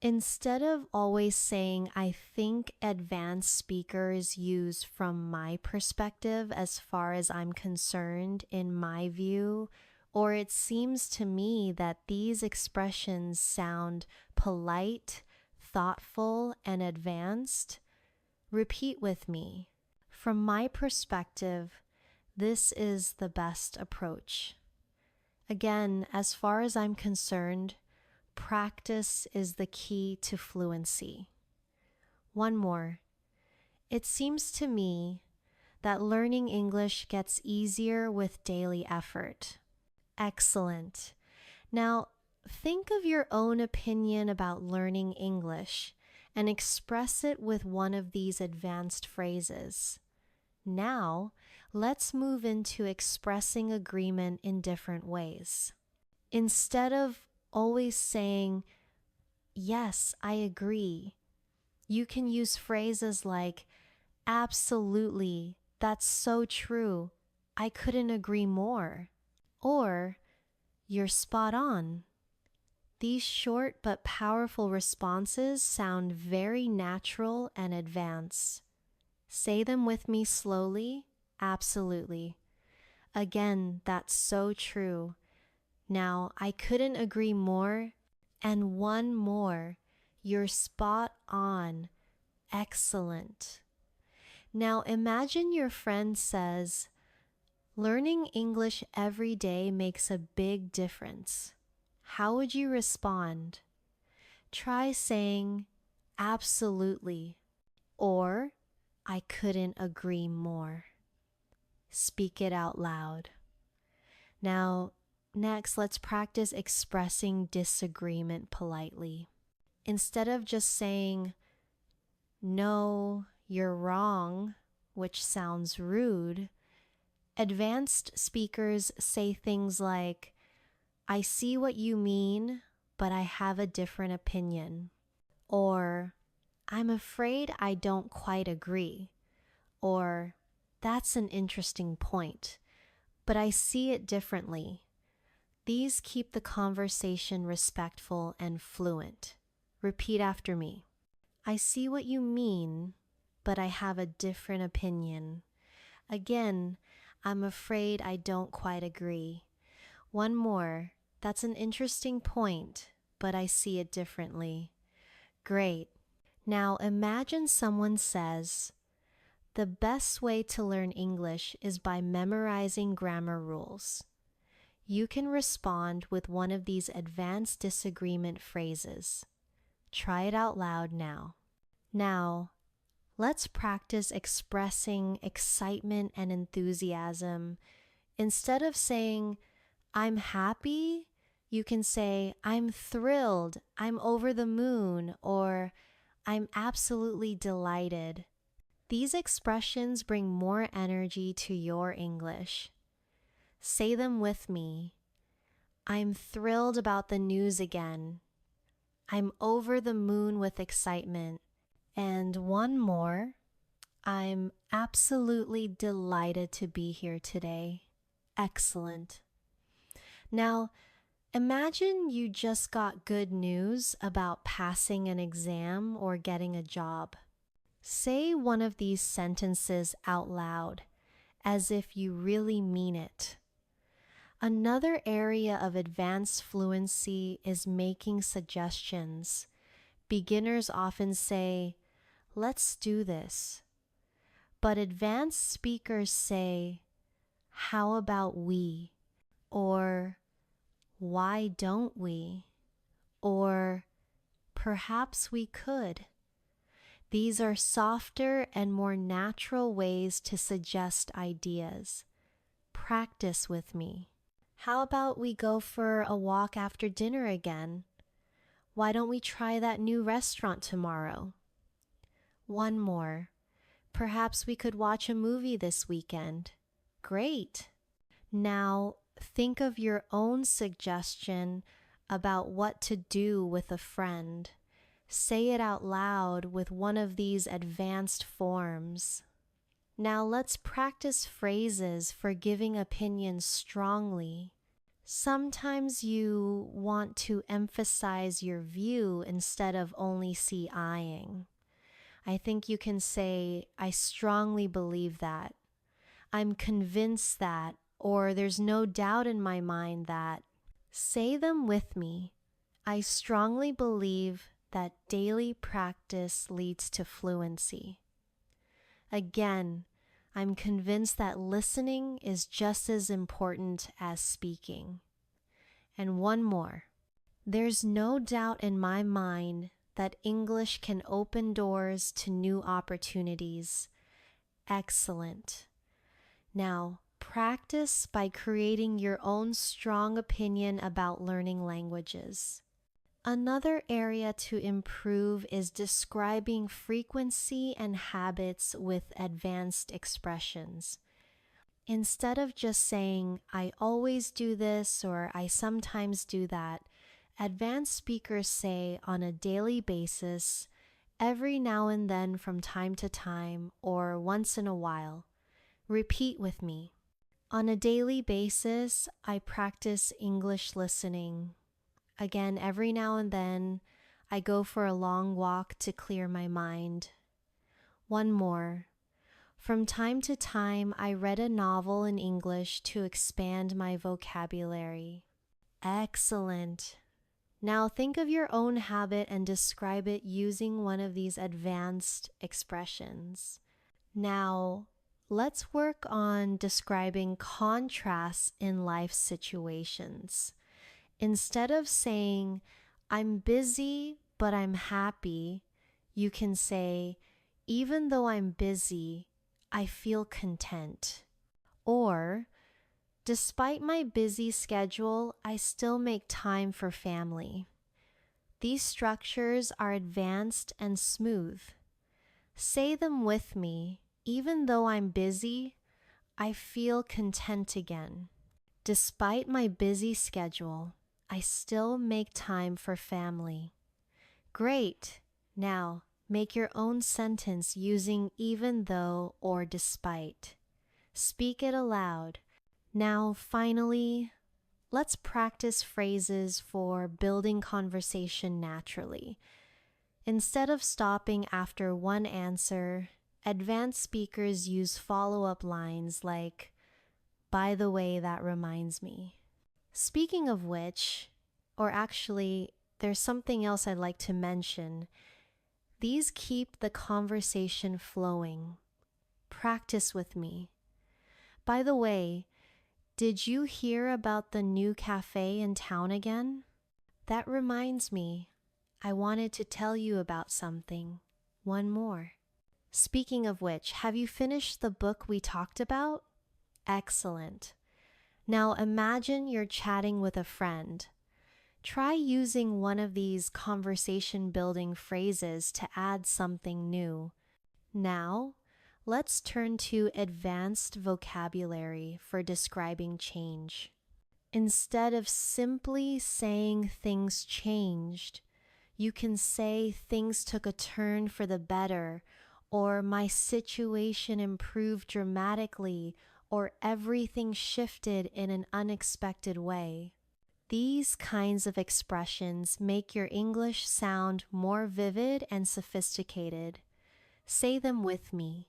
Instead of always saying, I think advanced speakers use from my perspective as far as I'm concerned, in my view, or it seems to me that these expressions sound polite, thoughtful, and advanced, repeat with me. From my perspective, this is the best approach. Again, as far as I'm concerned, practice is the key to fluency. One more. It seems to me that learning English gets easier with daily effort. Excellent. Now, think of your own opinion about learning English and express it with one of these advanced phrases. Now, let's move into expressing agreement in different ways. Instead of always saying, yes, I agree, you can use phrases like, absolutely, that's so true, I couldn't agree more, or you're spot on. These short but powerful responses sound very natural and advanced. Say them with me slowly. Absolutely. Again, that's so true. Now, I couldn't agree more. And one more. You're spot on. Excellent. Now, imagine your friend says, learning English every day makes a big difference. How would you respond? Try saying, absolutely, or I couldn't agree more. Speak it out loud. Now, next, let's practice expressing disagreement politely. Instead of just saying, no, you're wrong, which sounds rude, advanced speakers say things like, I see what you mean, but I have a different opinion. Or, I'm afraid I don't quite agree. Or, that's an interesting point, but I see it differently. These keep the conversation respectful and fluent. Repeat after me. I see what you mean, but I have a different opinion. Again, I'm afraid I don't quite agree. One more. That's an interesting point, but I see it differently. Great. Now imagine someone says, the best way to learn English is by memorizing grammar rules. You can respond with one of these advanced disagreement phrases. Try it out loud now. Now, let's practice expressing excitement and enthusiasm. Instead of saying, I'm happy, you can say, I'm thrilled, I'm over the moon, or I'm absolutely delighted. These expressions bring more energy to your English. Say them with me. I'm thrilled about the news again. I'm over the moon with excitement. And one more. I'm absolutely delighted to be here today. Excellent. Now, imagine you just got good news about passing an exam or getting a job. Say one of these sentences out loud, as if you really mean it. Another area of advanced fluency is making suggestions. Beginners often say, let's do this. But advanced speakers say, how about we? Or, why don't we? Or, perhaps we could. These are softer and more natural ways to suggest ideas. Practice with me. How about we go for a walk after dinner again? Why don't we try that new restaurant tomorrow? One more. Perhaps we could watch a movie this weekend. Great. Now, think of your own suggestion about what to do with a friend, say it out loud with one of these advanced forms. Now let's practice phrases for giving opinions strongly. Sometimes you want to emphasize your view instead of only CIing. I think you can say, I strongly believe that. I'm convinced that, or there's no doubt in my mind that. Say them with me. I strongly believe that daily practice leads to fluency. Again, I'm convinced that listening is just as important as speaking. And one more. There's no doubt in my mind that English can open doors to new opportunities. Excellent. Now, practice by creating your own strong opinion about learning languages. Another area to improve is describing frequency and habits with advanced expressions. Instead of just saying, I always do this or I sometimes do that, advanced speakers say on a daily basis, every now and then from time to time, or once in a while. Repeat with me. On a daily basis, I practice English listening. Again, every now and then, I go for a long walk to clear my mind. One more. From time to time, I read a novel in English to expand my vocabulary. Excellent. Now think of your own habit and describe it using one of these advanced expressions. Now, let's work on describing contrasts in life situations. Instead of saying, I'm busy, but I'm happy, you can say, even though I'm busy, I feel content. Or, despite my busy schedule, I still make time for family. These structures are advanced and smooth. Say them with me. Even though I'm busy, I feel content again. Despite my busy schedule, I still make time for family. Great! Now, make your own sentence using even though or despite. Speak it aloud. Now, finally, let's practice phrases for building conversation naturally. Instead of stopping after one answer, advanced speakers use follow-up lines like, by the way, that reminds me. Speaking of which, or actually, there's something else I'd like to mention. These keep the conversation flowing. Practice with me. By the way, did you hear about the new cafe in town again? That reminds me, I wanted to tell you about something. One more. Speaking of which, have you finished the book we talked about? Excellent. Now imagine you're chatting with a friend. Try using one of these conversation-building phrases to add something new. Now, let's turn to advanced vocabulary for describing change. Instead of simply saying things changed, you can say things took a turn for the better, or my situation improved dramatically, or everything shifted in an unexpected way. These kinds of expressions make your English sound more vivid and sophisticated. Say them with me.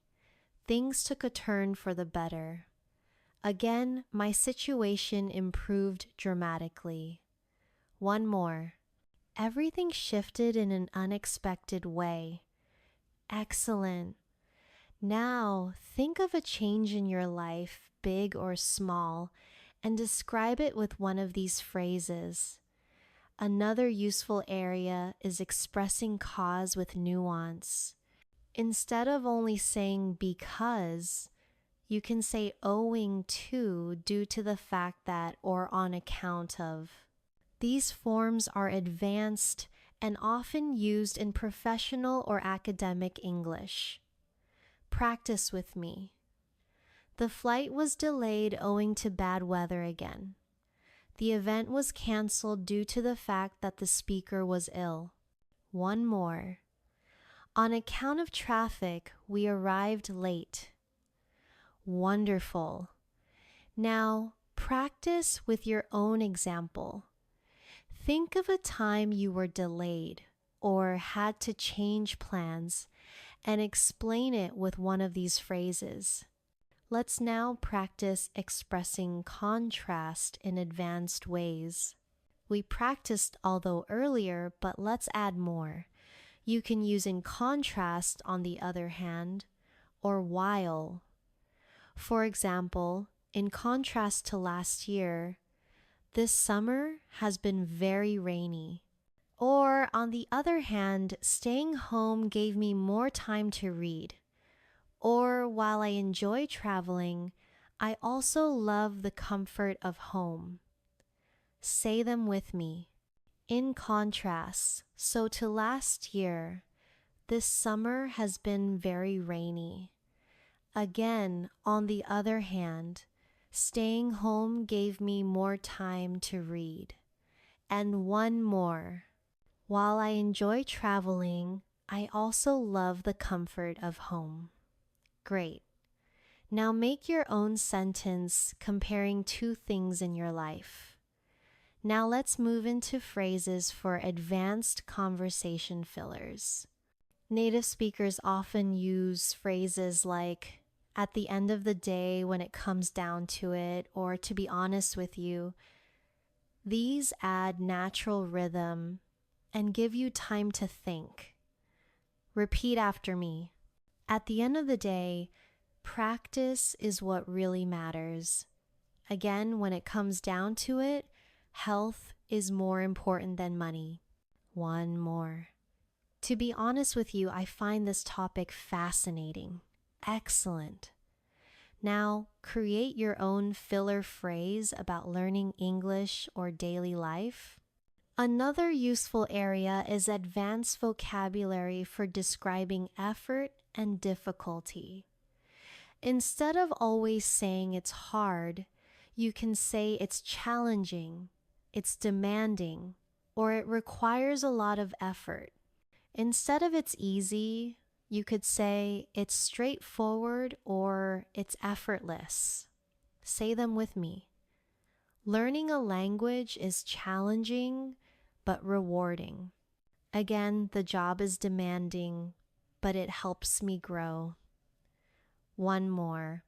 Things took a turn for the better. Again, my situation improved dramatically. One more. Everything shifted in an unexpected way. Excellent. Now, think of a change in your life, big or small, and describe it with one of these phrases. Another useful area is expressing cause with nuance. Instead of only saying because, you can say owing to, due to the fact that, or on account of. These forms are advanced and often used in professional or academic English. Practice with me. The flight was delayed owing to bad weather again. The event was canceled due to the fact that the speaker was ill. One more. On account of traffic, we arrived late. Wonderful. Now, practice with your own example. Think of a time you were delayed or had to change plans and explain it with one of these phrases. Let's now practice expressing contrast in advanced ways. We practiced although earlier, but let's add more. You can use in contrast on the other hand, or while. For example, in contrast to last year, this summer has been very rainy. Or on the other hand, staying home gave me more time to read. Or while I enjoy traveling, I also love the comfort of home. Say them with me. In contrast, so to last year, this summer has been very rainy. Again, on the other hand, staying home gave me more time to read. And one more. While I enjoy traveling, I also love the comfort of home. Great. Now make your own sentence comparing two things in your life. Now let's move into phrases for advanced conversation fillers. Native speakers often use phrases like, at the end of the day when it comes down to it, or to be honest with you. These add natural rhythm and give you time to think. Repeat after me. At the end of the day, practice is what really matters. Again, when it comes down to it, health is more important than money. One more. To be honest with you, I find this topic fascinating. Excellent. Now, create your own filler phrase about learning English or daily life. Another useful area is advanced vocabulary for describing effort and difficulty. Instead of always saying it's hard, you can say it's challenging, it's demanding, or it requires a lot of effort. Instead of it's easy, you could say it's straightforward or it's effortless. Say them with me. Learning a language is challenging but rewarding. Again, the job is demanding, but it helps me grow. One more.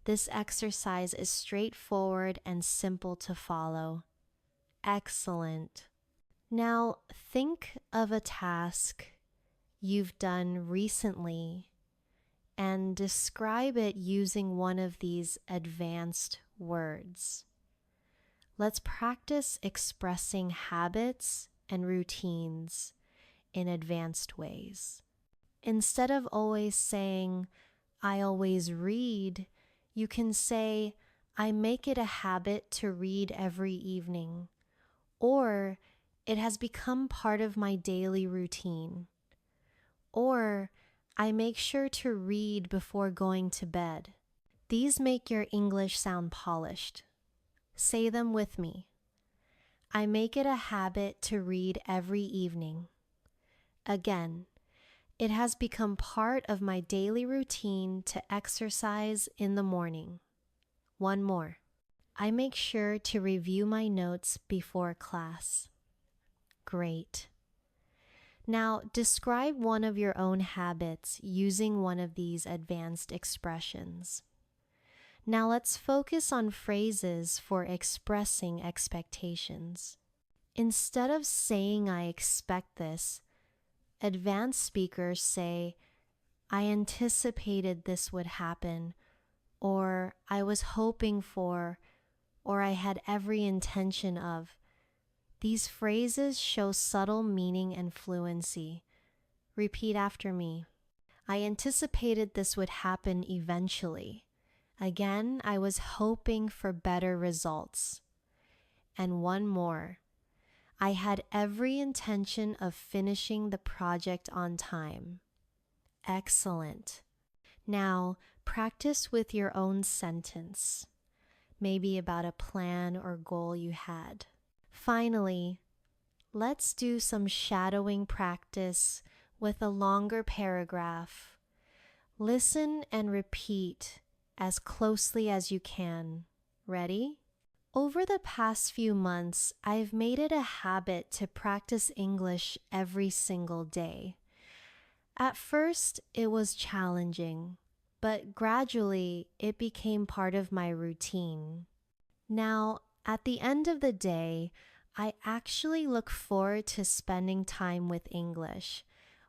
This exercise is straightforward and simple to follow. Excellent. Now, think of a task you've done recently and describe it using one of these advanced words. Let's practice expressing habits and routines in advanced ways. Instead of always saying, I always read, you can say, I make it a habit to read every evening, or it has become part of my daily routine, or I make sure to read before going to bed. These make your English sound polished. Say them with me. I make it a habit to read every evening. Again, it has become part of my daily routine to exercise in the morning. One more. I make sure to review my notes before class. Great. Now, describe one of your own habits using one of these advanced expressions. Now let's focus on phrases for expressing expectations. Instead of saying I expect this, advanced speakers say, I anticipated this would happen, or I was hoping for, or I had every intention of. These phrases show subtle meaning and fluency. Repeat after me. I anticipated this would happen eventually. Again, I was hoping for better results. And one more. I had every intention of finishing the project on time. Excellent. Now, practice with your own sentence. maybe about a plan or goal you had. Finally, let's do some shadowing practice with a longer paragraph. Listen and repeat as closely as you can. Ready? Over the past few months, I've made it a habit to practice English every single day. At first, it was challenging, but gradually it became part of my routine. Now, at the end of the day, I actually look forward to spending time with English,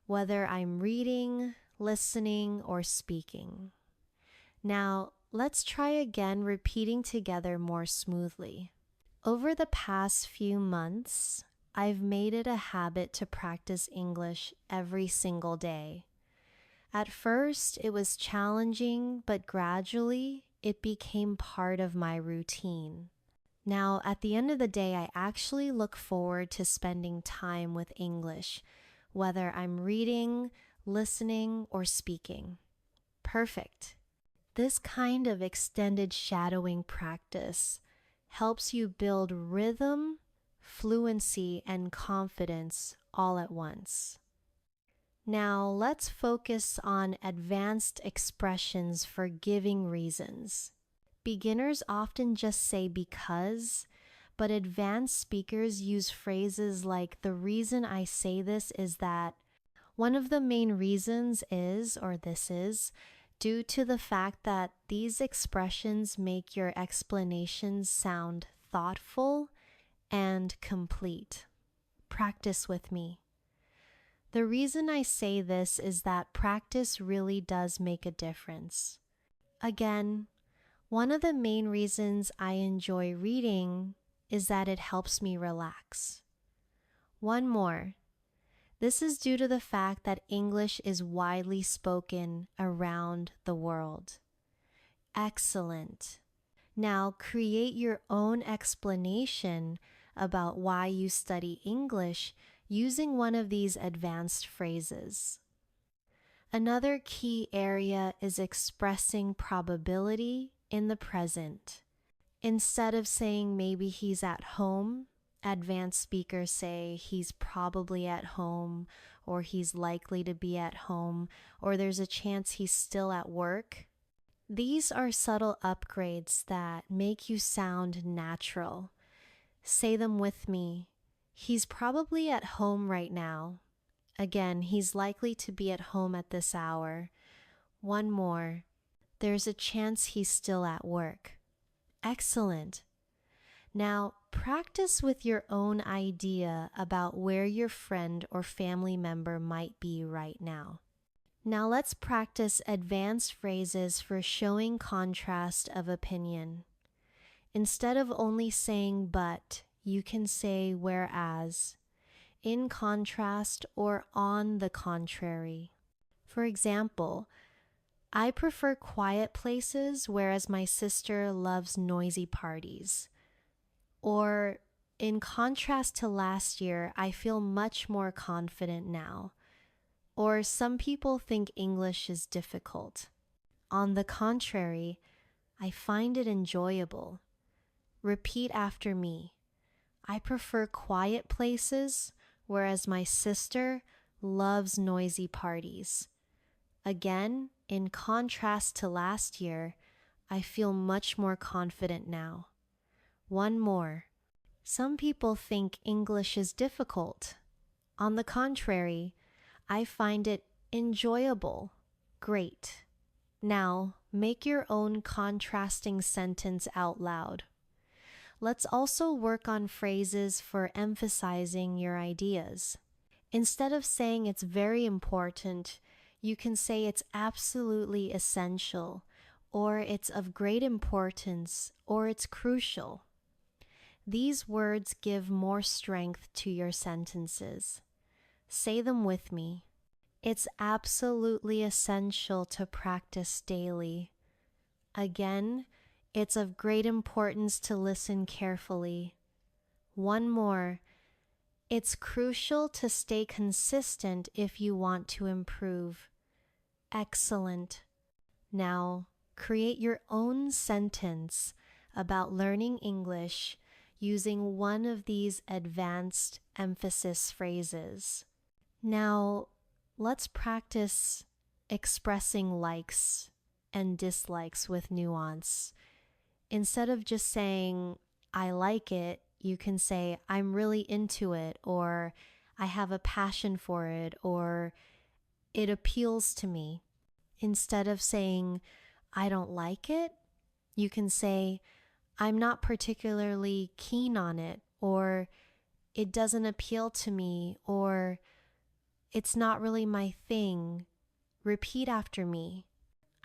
whether I'm reading, listening, or speaking. Now, let's try again repeating together more smoothly. Over the past few months, I've made it a habit to practice English every single day. At first, it was challenging, but gradually, it became part of my routine. Now, at the end of the day, I actually look forward to spending time with English, whether I'm reading, listening, or speaking. Perfect. This kind of extended shadowing practice helps you build rhythm, fluency, and confidence all at once. Now, let's focus on advanced expressions for giving reasons. Beginners often just say because, but advanced speakers use phrases like the reason I say this is that. One of the main reasons is, or this is, due to the fact that these expressions make your explanations sound thoughtful and complete. Practice with me. The reason I say this is that practice really does make a difference. Again, one of the main reasons I enjoy reading is that it helps me relax. One more. This is due to the fact that English is widely spoken around the world. Excellent. Now create your own explanation about why you study English using one of these advanced phrases. Another key area is expressing probability in the present. Instead of saying maybe he's at home, advanced speakers say he's probably at home, or he's likely to be at home, or there's a chance he's still at work. These are subtle upgrades that make you sound natural. Say them with me. He's probably at home right now. Again, he's likely to be at home at this hour. One more. There's a chance he's still at work. Excellent. Now, practice with your own idea about where your friend or family member might be right now. Now let's practice advanced phrases for showing contrast of opinion. Instead of only saying but, you can say whereas, in contrast, or on the contrary. For example, I prefer quiet places, whereas my sister loves noisy parties. Or, in contrast to last year, I feel much more confident now. Or, some people think English is difficult. On the contrary, I find it enjoyable. Repeat after me. I prefer quiet places, whereas my sister loves noisy parties. Again, in contrast to last year, I feel much more confident now. One more. Some people think English is difficult. On the contrary, I find it enjoyable. Great. Now, make your own contrasting sentence out loud. Let's also work on phrases for emphasizing your ideas. Instead of saying it's very important, you can say it's absolutely essential, or it's of great importance, or it's crucial. These words give more strength to your sentences. Say them with me. It's absolutely essential to practice daily. Again, it's of great importance to listen carefully. One more. It's crucial to stay consistent if you want to improve. Excellent. Now, create your own sentence about learning English using one of these advanced emphasis phrases. Now, let's practice expressing likes and dislikes with nuance. Instead of just saying, I like it, you can say, I'm really into it, or I have a passion for it, or it appeals to me. Instead of saying, I don't like it, you can say, I'm not particularly keen on it, or it doesn't appeal to me, or it's not really my thing. Repeat after me.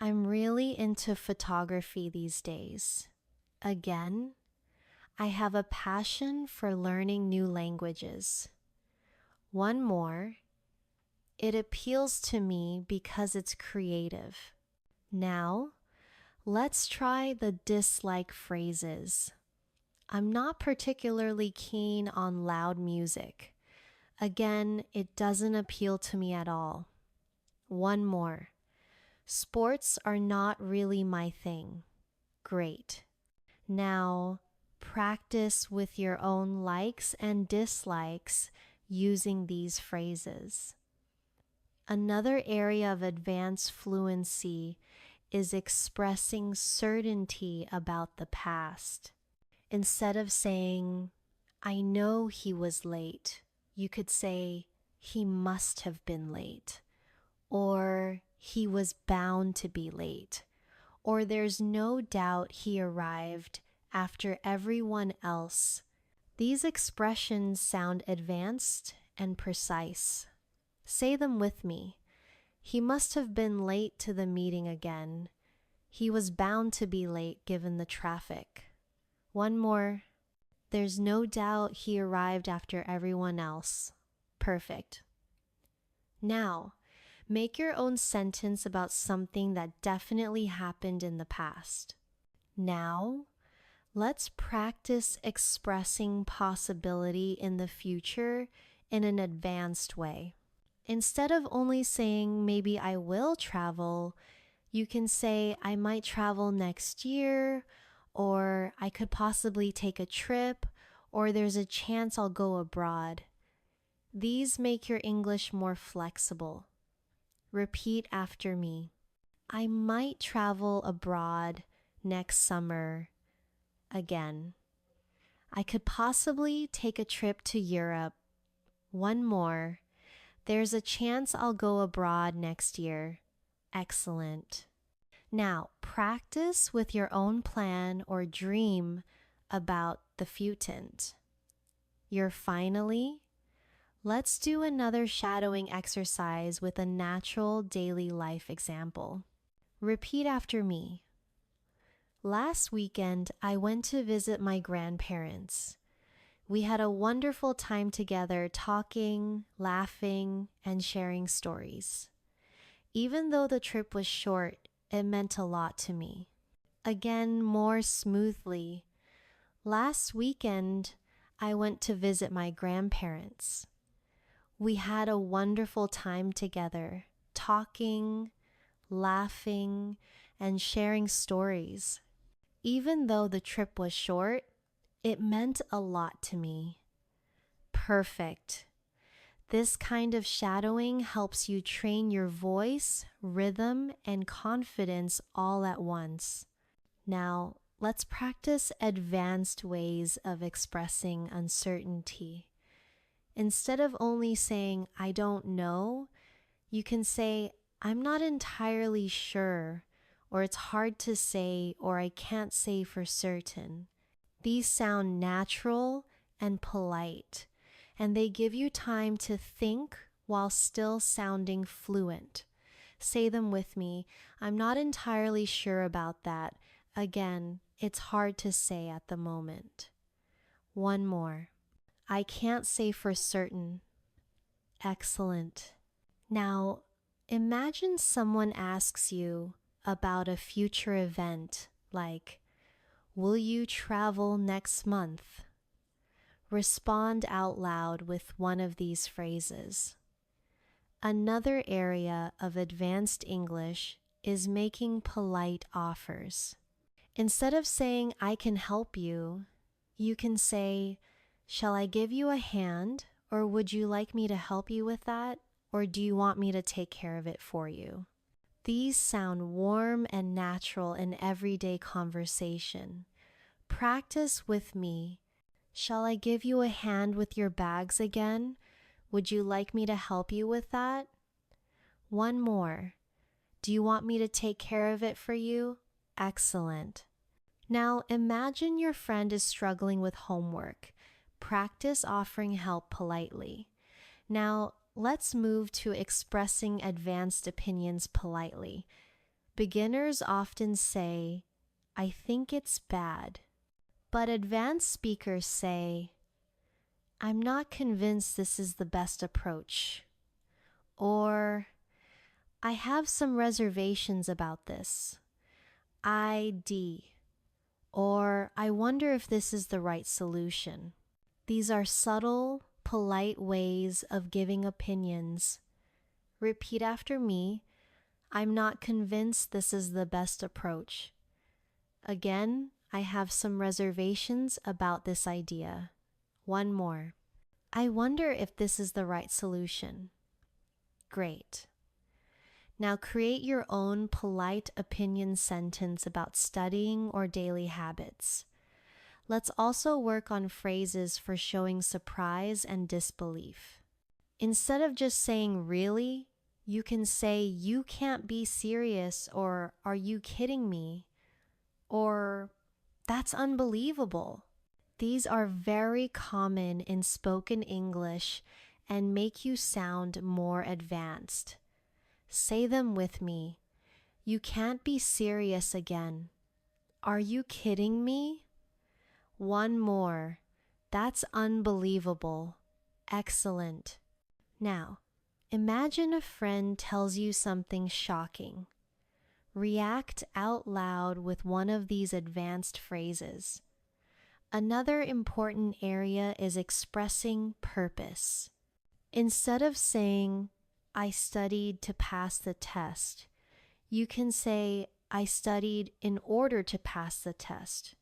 I'm really into photography these days. Again, I have a passion for learning new languages. One more. It appeals to me because it's creative. Now, let's try the dislike phrases. I'm not particularly keen on loud music. Again, it doesn't appeal to me at all. One more. Sports are not really my thing. Great. Now, practice with your own likes and dislikes using these phrases. Another area of advanced fluency is expressing certainty about the past. Instead of saying, I know he was late, you could say, he must have been late, or he was bound to be late, or there's no doubt he arrived after everyone else. These expressions sound advanced and precise. Say them with me. He must have been late to the meeting again. He was bound to be late given the traffic. One more. There's no doubt he arrived after everyone else. Perfect. Now, make your own sentence about something that definitely happened in the past. Now, let's practice expressing possibility in the future in an advanced way. Instead of only saying, maybe I will travel, you can say, I might travel next year, or I could possibly take a trip, or there's a chance I'll go abroad. These make your English more flexible. Repeat after me. I might travel abroad next summer again. I could possibly take a trip to Europe. One more. There's a chance I'll go abroad next year. Excellent. Now, practice with your own plan or dream about the future. You're finally. Let's do another shadowing exercise with a natural daily life example. Repeat after me. Last weekend, I went to visit my grandparents. We had a wonderful time together talking, laughing, and sharing stories. Even though the trip was short, it meant a lot to me. Again, more smoothly. Last weekend, I went to visit my grandparents. We had a wonderful time together, talking, laughing, and sharing stories. Even though the trip was short, it meant a lot to me. Perfect. This kind of shadowing helps you train your voice, rhythm, and confidence all at once. Now, let's practice advanced ways of expressing uncertainty. Instead of only saying, I don't know, you can say, I'm not entirely sure, or it's hard to say, or I can't say for certain. These sound natural and polite, and they give you time to think while still sounding fluent. Say them with me. I'm not entirely sure about that. Again, it's hard to say at the moment. One more. I can't say for certain. Excellent. Now, imagine someone asks you about a future event like, will you travel next month? Respond out loud with one of these phrases. Another area of advanced English is making polite offers. Instead of saying, I can help you, you can say, shall I give you a hand, or would you like me to help you with that, or do you want me to take care of it for you? These sound warm and natural in everyday conversation. Practice with me. Shall I give you a hand with your bags again? Would you like me to help you with that? One more. Do you want me to take care of it for you? Excellent. Now imagine your friend is struggling with homework. Practice offering help politely. Now let's move to expressing advanced opinions politely. Beginners often say, I think it's bad. But advanced speakers say, I'm not convinced this is the best approach. Or, I have some reservations about this. ID. Or, I wonder if this is the right solution. These are subtle, polite ways of giving opinions. Repeat after me. I'm not convinced this is the best approach. Again, I have some reservations about this idea. One more. I wonder if this is the right solution. Great. Now create your own polite opinion sentence about studying or daily habits. Let's also work on phrases for showing surprise and disbelief. Instead of just saying really, you can say you can't be serious, or are you kidding me? Or that's unbelievable. These are very common in spoken English and make you sound more advanced. Say them with me. You can't be serious again. Are you kidding me? One more. That's unbelievable. Excellent. Now, imagine a friend tells you something shocking. React out loud with one of these advanced phrases. Another important area is expressing purpose. Instead of saying, I studied to pass the test, you can say, I studied in order to pass the test,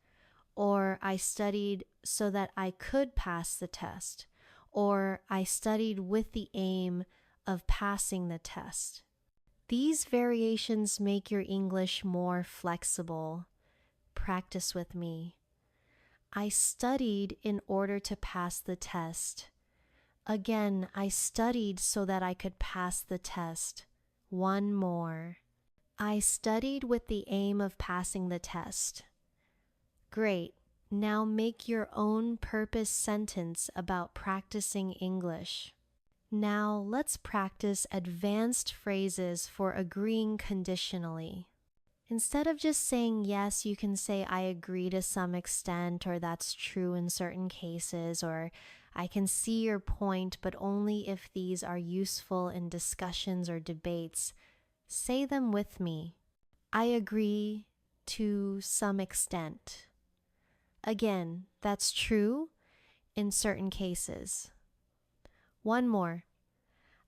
or I studied so that I could pass the test, or I studied with the aim of passing the test. These variations make your English more flexible. Practice with me. I studied in order to pass the test. Again, I studied so that I could pass the test. One more. I studied with the aim of passing the test. Great. Now make your own purpose sentence about practicing English. Now let's practice advanced phrases for agreeing conditionally. Instead of just saying yes, you can say I agree to some extent, or that's true in certain cases, or I can see your point, but only if these are useful in discussions or debates. Say them with me. I agree to some extent. Again, that's true in certain cases. One more.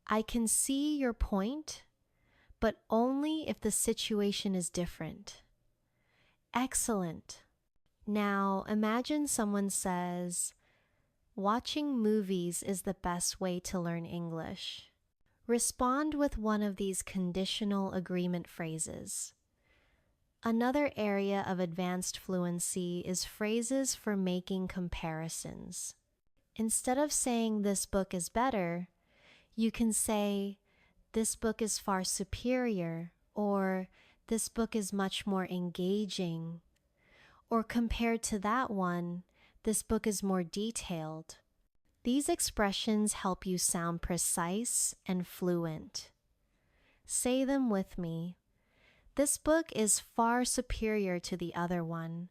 I can see your point, but only if the situation is different. Excellent. Now imagine someone says, watching movies is the best way to learn English. Respond with one of these conditional agreement phrases. Another area of advanced fluency is phrases for making comparisons. Instead of saying this book is better, you can say, this book is far superior, or this book is much more engaging, or compared to that one, this book is more detailed. These expressions help you sound precise and fluent. Say them with me. This book is far superior to the other one.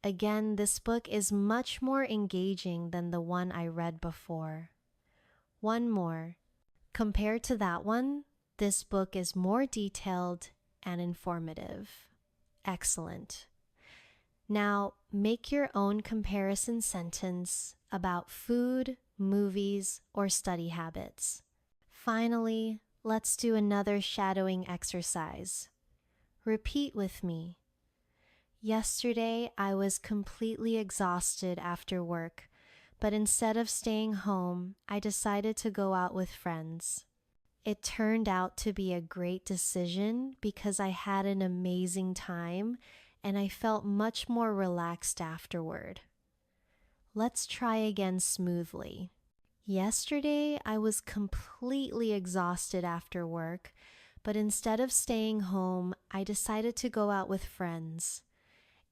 Again, this book is much more engaging than the one I read before. One more. Compared to that one, this book is more detailed and informative. Excellent. Now, make your own comparison sentence about food, movies, or study habits. Finally, let's do another shadowing exercise. Repeat with me. Yesterday, I was completely exhausted after work, but instead of staying home, I decided to go out with friends. It turned out to be a great decision because I had an amazing time and I felt much more relaxed afterward. Let's try again smoothly. Yesterday, I was completely exhausted after work, but instead of staying home, I decided to go out with friends.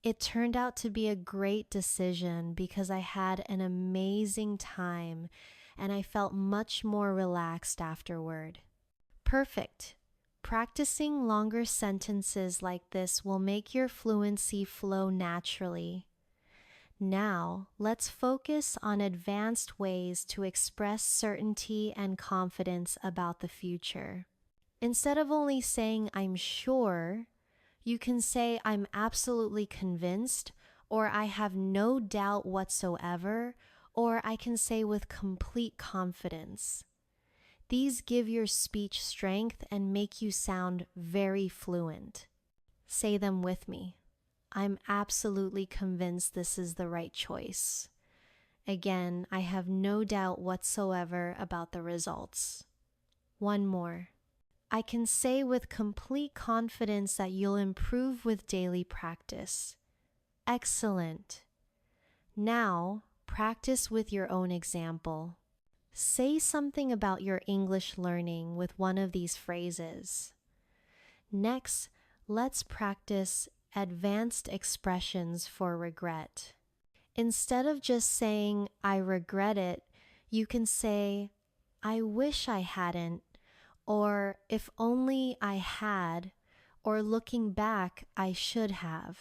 It turned out to be a great decision because I had an amazing time and I felt much more relaxed afterward. Perfect. Practicing longer sentences like this will make your fluency flow naturally. Now, let's focus on advanced ways to express certainty and confidence about the future. Instead of only saying I'm sure, you can say I'm absolutely convinced, or I have no doubt whatsoever, or I can say with complete confidence. These give your speech strength and make you sound very fluent. Say them with me. I'm absolutely convinced this is the right choice. Again, I have no doubt whatsoever about the results. One more. I can say with complete confidence that you'll improve with daily practice. Excellent. Now, practice with your own example. Say something about your English learning with one of these phrases. Next, let's practice advanced expressions for regret. Instead of just saying, I regret it, you can say, I wish I hadn't, or if only I had, or looking back, I should have.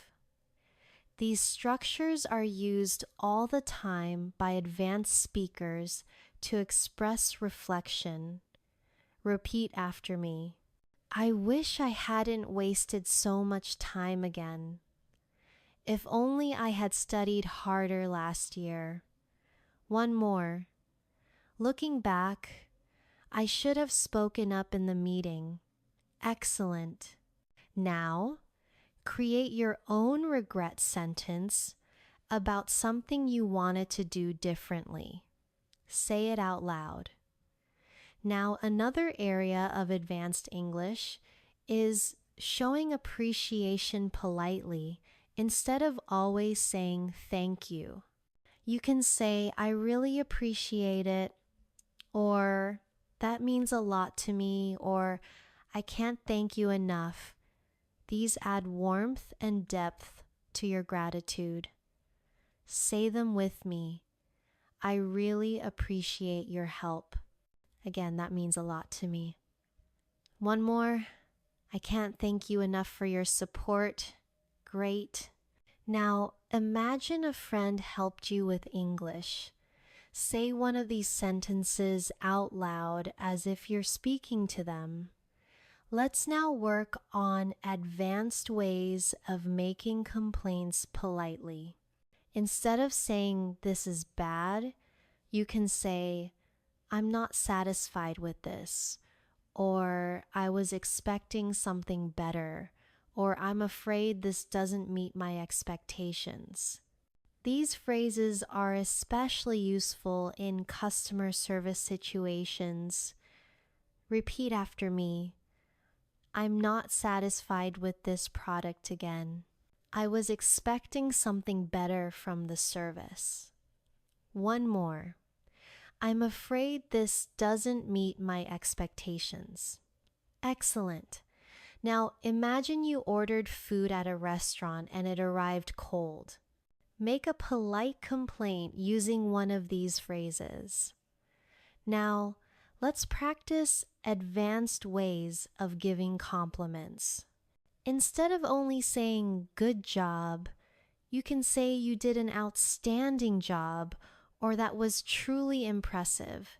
These structures are used all the time by advanced speakers to express reflection. Repeat after me. I wish I hadn't wasted so much time again. If only I had studied harder last year. One more. Looking back, I should have spoken up in the meeting. Excellent. Now, create your own regret sentence about something you wanted to do differently. Say it out loud. Now, another area of advanced English is showing appreciation politely instead of always saying thank you. You can say, I really appreciate it, or that means a lot to me, or I can't thank you enough. These add warmth and depth to your gratitude. Say them with me. I really appreciate your help. Again, that means a lot to me. One more. I can't thank you enough for your support. Great. Now, imagine a friend helped you with English. Say one of these sentences out loud as if you're speaking to them. Let's now work on advanced ways of making complaints politely. Instead of saying this is bad, you can say, I'm not satisfied with this, or I was expecting something better, or I'm afraid this doesn't meet my expectations. These phrases are especially useful in customer service situations. Repeat after me. I'm not satisfied with this product again. I was expecting something better from the service. One more. I'm afraid this doesn't meet my expectations. Excellent. Now imagine you ordered food at a restaurant and it arrived cold. Make a polite complaint using one of these phrases. Now, let's practice advanced ways of giving compliments. Instead of only saying good job, you can say you did an outstanding job, or that was truly impressive,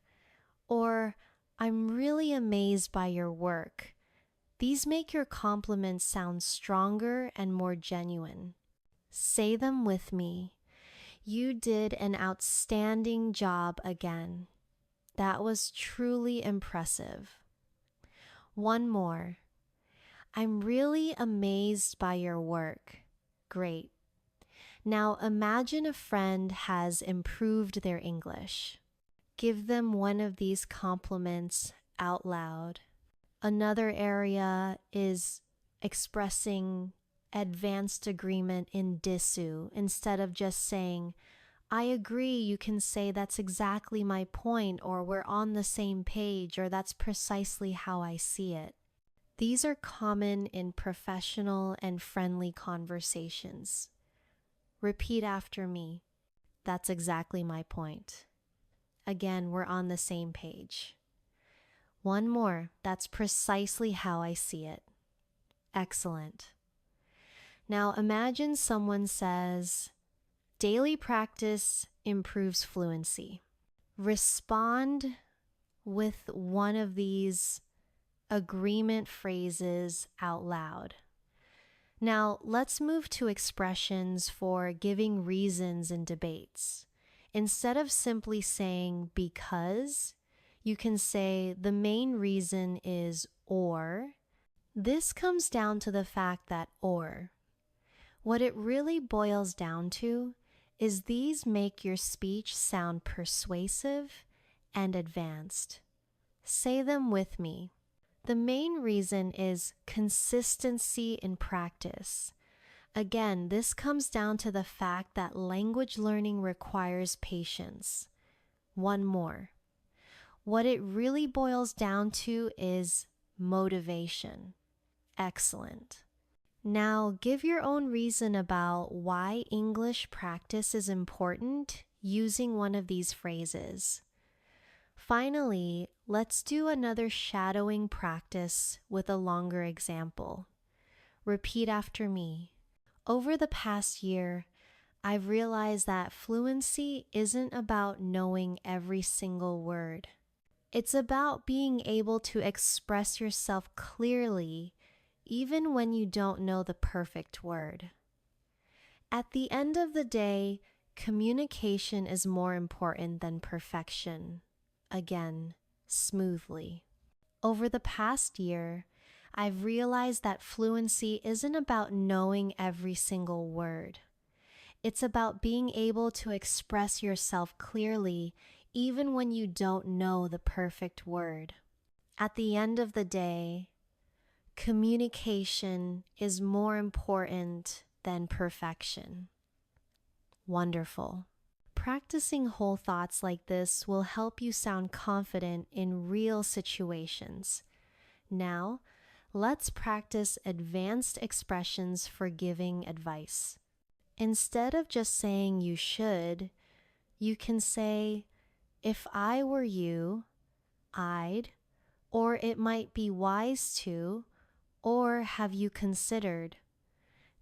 or I'm really amazed by your work. These make your compliments sound stronger and more genuine. Say them with me. You did an outstanding job again. That was truly impressive. One more. I'm really amazed by your work. Great. Now imagine a friend has improved their English. Give them one of these compliments out loud. Another area is expressing advanced agreement in disu. Instead of just saying, I agree, you can say that's exactly my point, or we're on the same page, or that's precisely how I see it. These are common in professional and friendly conversations. Repeat after me. That's exactly my point. Again, we're on the same page. One more. That's precisely how I see it. Excellent. Now imagine someone says, daily practice improves fluency. Respond with one of these agreement phrases out loud. Now let's move to expressions for giving reasons in debates. Instead of simply saying because, you can say the main reason is or. This comes down to the fact that or. What it really boils down to is these make your speech sound persuasive and advanced. Say them with me. The main reason is consistency in practice. Again, this comes down to the fact that language learning requires patience. One more. What it really boils down to is motivation. Excellent. Now, give your own reason about why English practice is important using one of these phrases. Finally, let's do another shadowing practice with a longer example. Repeat after me. Over the past year, I've realized that fluency isn't about knowing every single word. It's about being able to express yourself clearly even when you don't know the perfect word. At the end of the day, communication is more important than perfection. Again, smoothly. Over the past year, I've realized that fluency isn't about knowing every single word. It's about being able to express yourself clearly even when you don't know the perfect word. At the end of the day, communication is more important than perfection. Wonderful. Practicing whole thoughts like this will help you sound confident in real situations. Now, let's practice advanced expressions for giving advice. Instead of just saying you should, you can say, if I were you, I'd, or it might be wise to, or have you considered?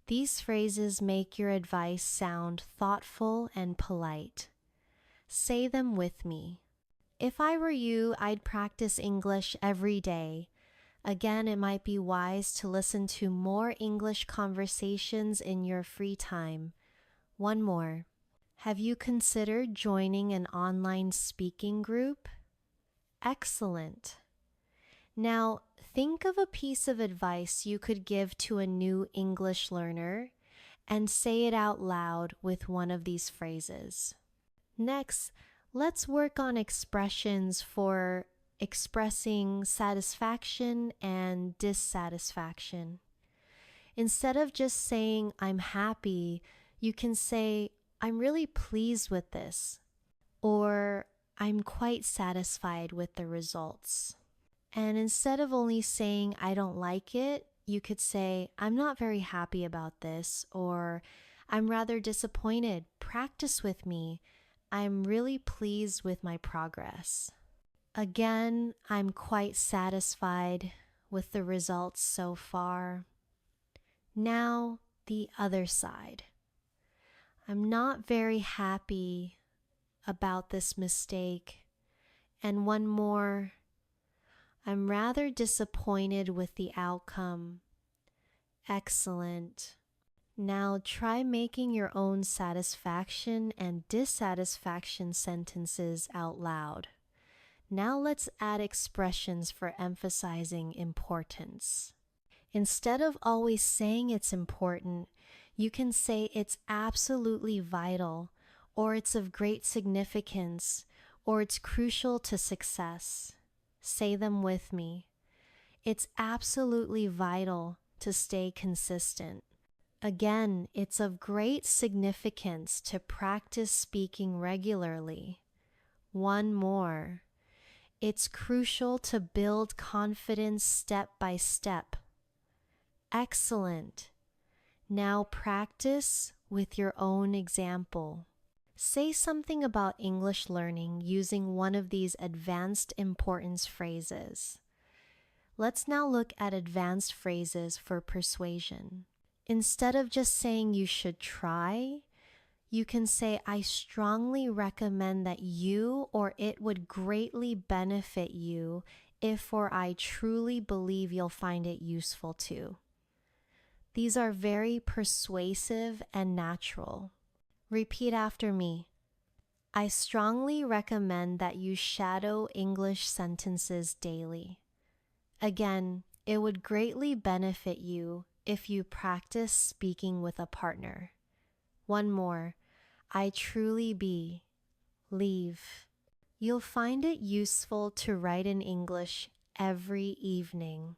These phrases make your advice sound thoughtful and polite. Say them with me. If I were you, I'd practice English every day. Again, it might be wise to listen to more English conversations in your free time. One more. Have you considered joining an online speaking group? Excellent. Now, think of a piece of advice you could give to a new English learner and say it out loud with one of these phrases. Next, let's work on expressions for expressing satisfaction and dissatisfaction. Instead of just saying, I'm happy, you can say, I'm really pleased with this, or I'm quite satisfied with the results. And instead of only saying, I don't like it, you could say, I'm not very happy about this, or I'm rather disappointed. Practice with me. I'm really pleased with my progress. Again, I'm quite satisfied with the results so far. Now, the other side. I'm not very happy about this mistake. And one more, I'm rather disappointed with the outcome. Excellent. Now try making your own satisfaction and dissatisfaction sentences out loud. Now let's add expressions for emphasizing importance. Instead of always saying it's important, You can say it's absolutely vital, or it's of great significance, or it's crucial to success. Say them with me. It's absolutely vital to stay consistent. Again, it's of great significance to practice speaking regularly. One more. It's crucial to build confidence step by step. Excellent. Now practice with your own example. Say something about English learning using one of these advanced importance phrases. Let's now look at advanced phrases for persuasion. Instead of just saying you should try, you can say, I strongly recommend that you, or it would greatly benefit you if, or I truly believe you'll find it useful too. These are very persuasive and natural. Repeat after me. I strongly recommend that you shadow English sentences daily. Again, it would greatly benefit you if you practice speaking with a partner. One more. I truly believe you'll find it useful to write in English every evening.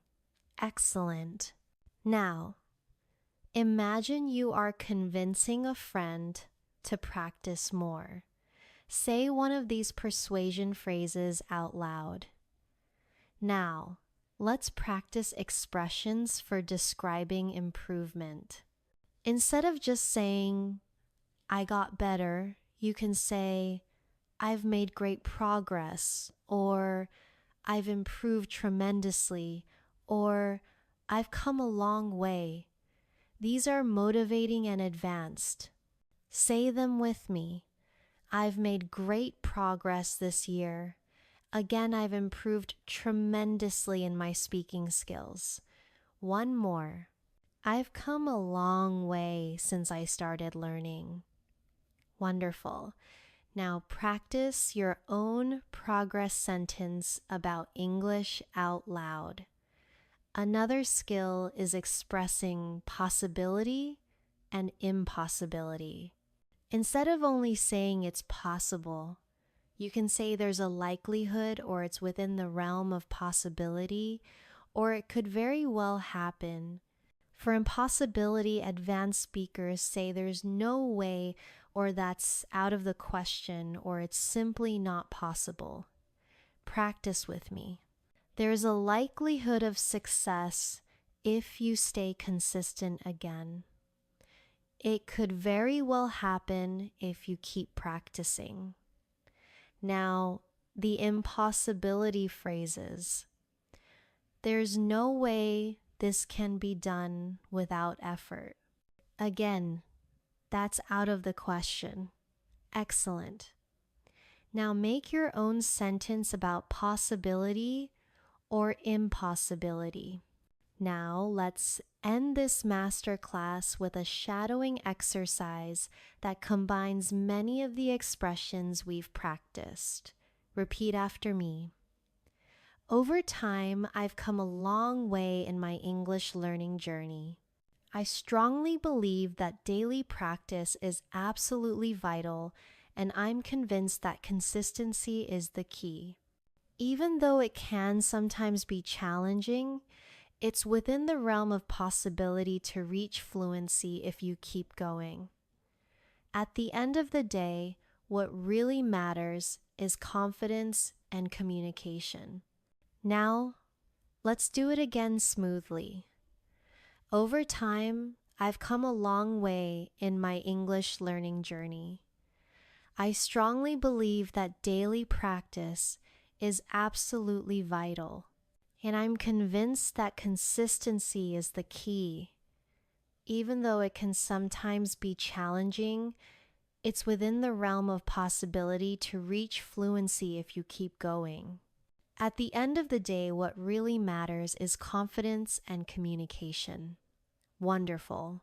Excellent. Now, imagine you are convincing a friend to practice more. Say one of these persuasion phrases out loud. Now, let's practice expressions for describing improvement. Instead of just saying, I got better, you can say, I've made great progress, or I've improved tremendously, or I've come a long way. These are motivating and advanced. Say them with me. I've made great progress this year. Again, I've improved tremendously in my speaking skills. One more. I've come a long way since I started learning. Wonderful. Now practice your own progress sentence about English out loud. Another skill is expressing possibility and impossibility. Instead of only saying it's possible, you can say there's a likelihood, or it's within the realm of possibility, or it could very well happen. For impossibility, advanced speakers say there's no way, or that's out of the question, or it's simply not possible. Practice with me. There's a likelihood of success if you stay consistent again. It could very well happen if you keep practicing. Now, the impossibility phrases. There's no way this can be done without effort. Again, that's out of the question. Excellent. Now make your own sentence about possibility or impossibility. Now let's end this masterclass with a shadowing exercise that combines many of the expressions we've practiced. Repeat after me. Over time, I've come a long way in my English learning journey. I strongly believe that daily practice is absolutely vital, and I'm convinced that consistency is the key. Even though it can sometimes be challenging, it's within the realm of possibility to reach fluency if you keep going. At the end of the day, what really matters is confidence and communication. Now, let's do it again smoothly. Over time, I've come a long way in my English learning journey. I strongly believe that daily practice is absolutely vital, and I'm convinced that consistency is the key. Even though it can sometimes be challenging, it's within the realm of possibility to reach fluency if you keep going. At the end of the day, what really matters is confidence and communication. Wonderful.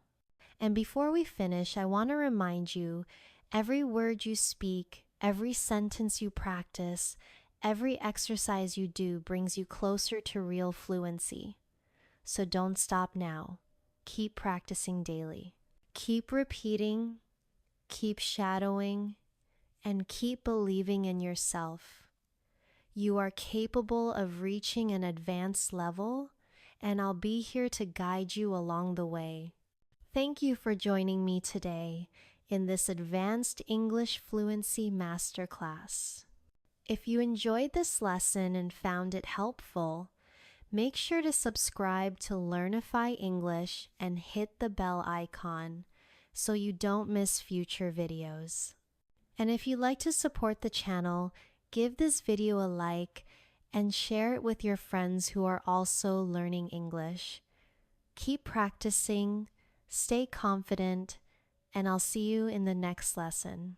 And before we finish, I want to remind you, every word you speak, every sentence you practice, every exercise you do brings you closer to real fluency. So don't stop now. Keep practicing daily. Keep repeating, keep shadowing, and keep believing in yourself. You are capable of reaching an advanced level, and I'll be here to guide you along the way. Thank you for joining me today in this advanced English fluency masterclass. If you enjoyed this lesson and found it helpful, make sure to subscribe to Learnify English and hit the bell icon so you don't miss future videos. And if you'd like to support the channel, give this video a like and share it with your friends who are also learning English. Keep practicing, stay confident, and I'll see you in the next lesson.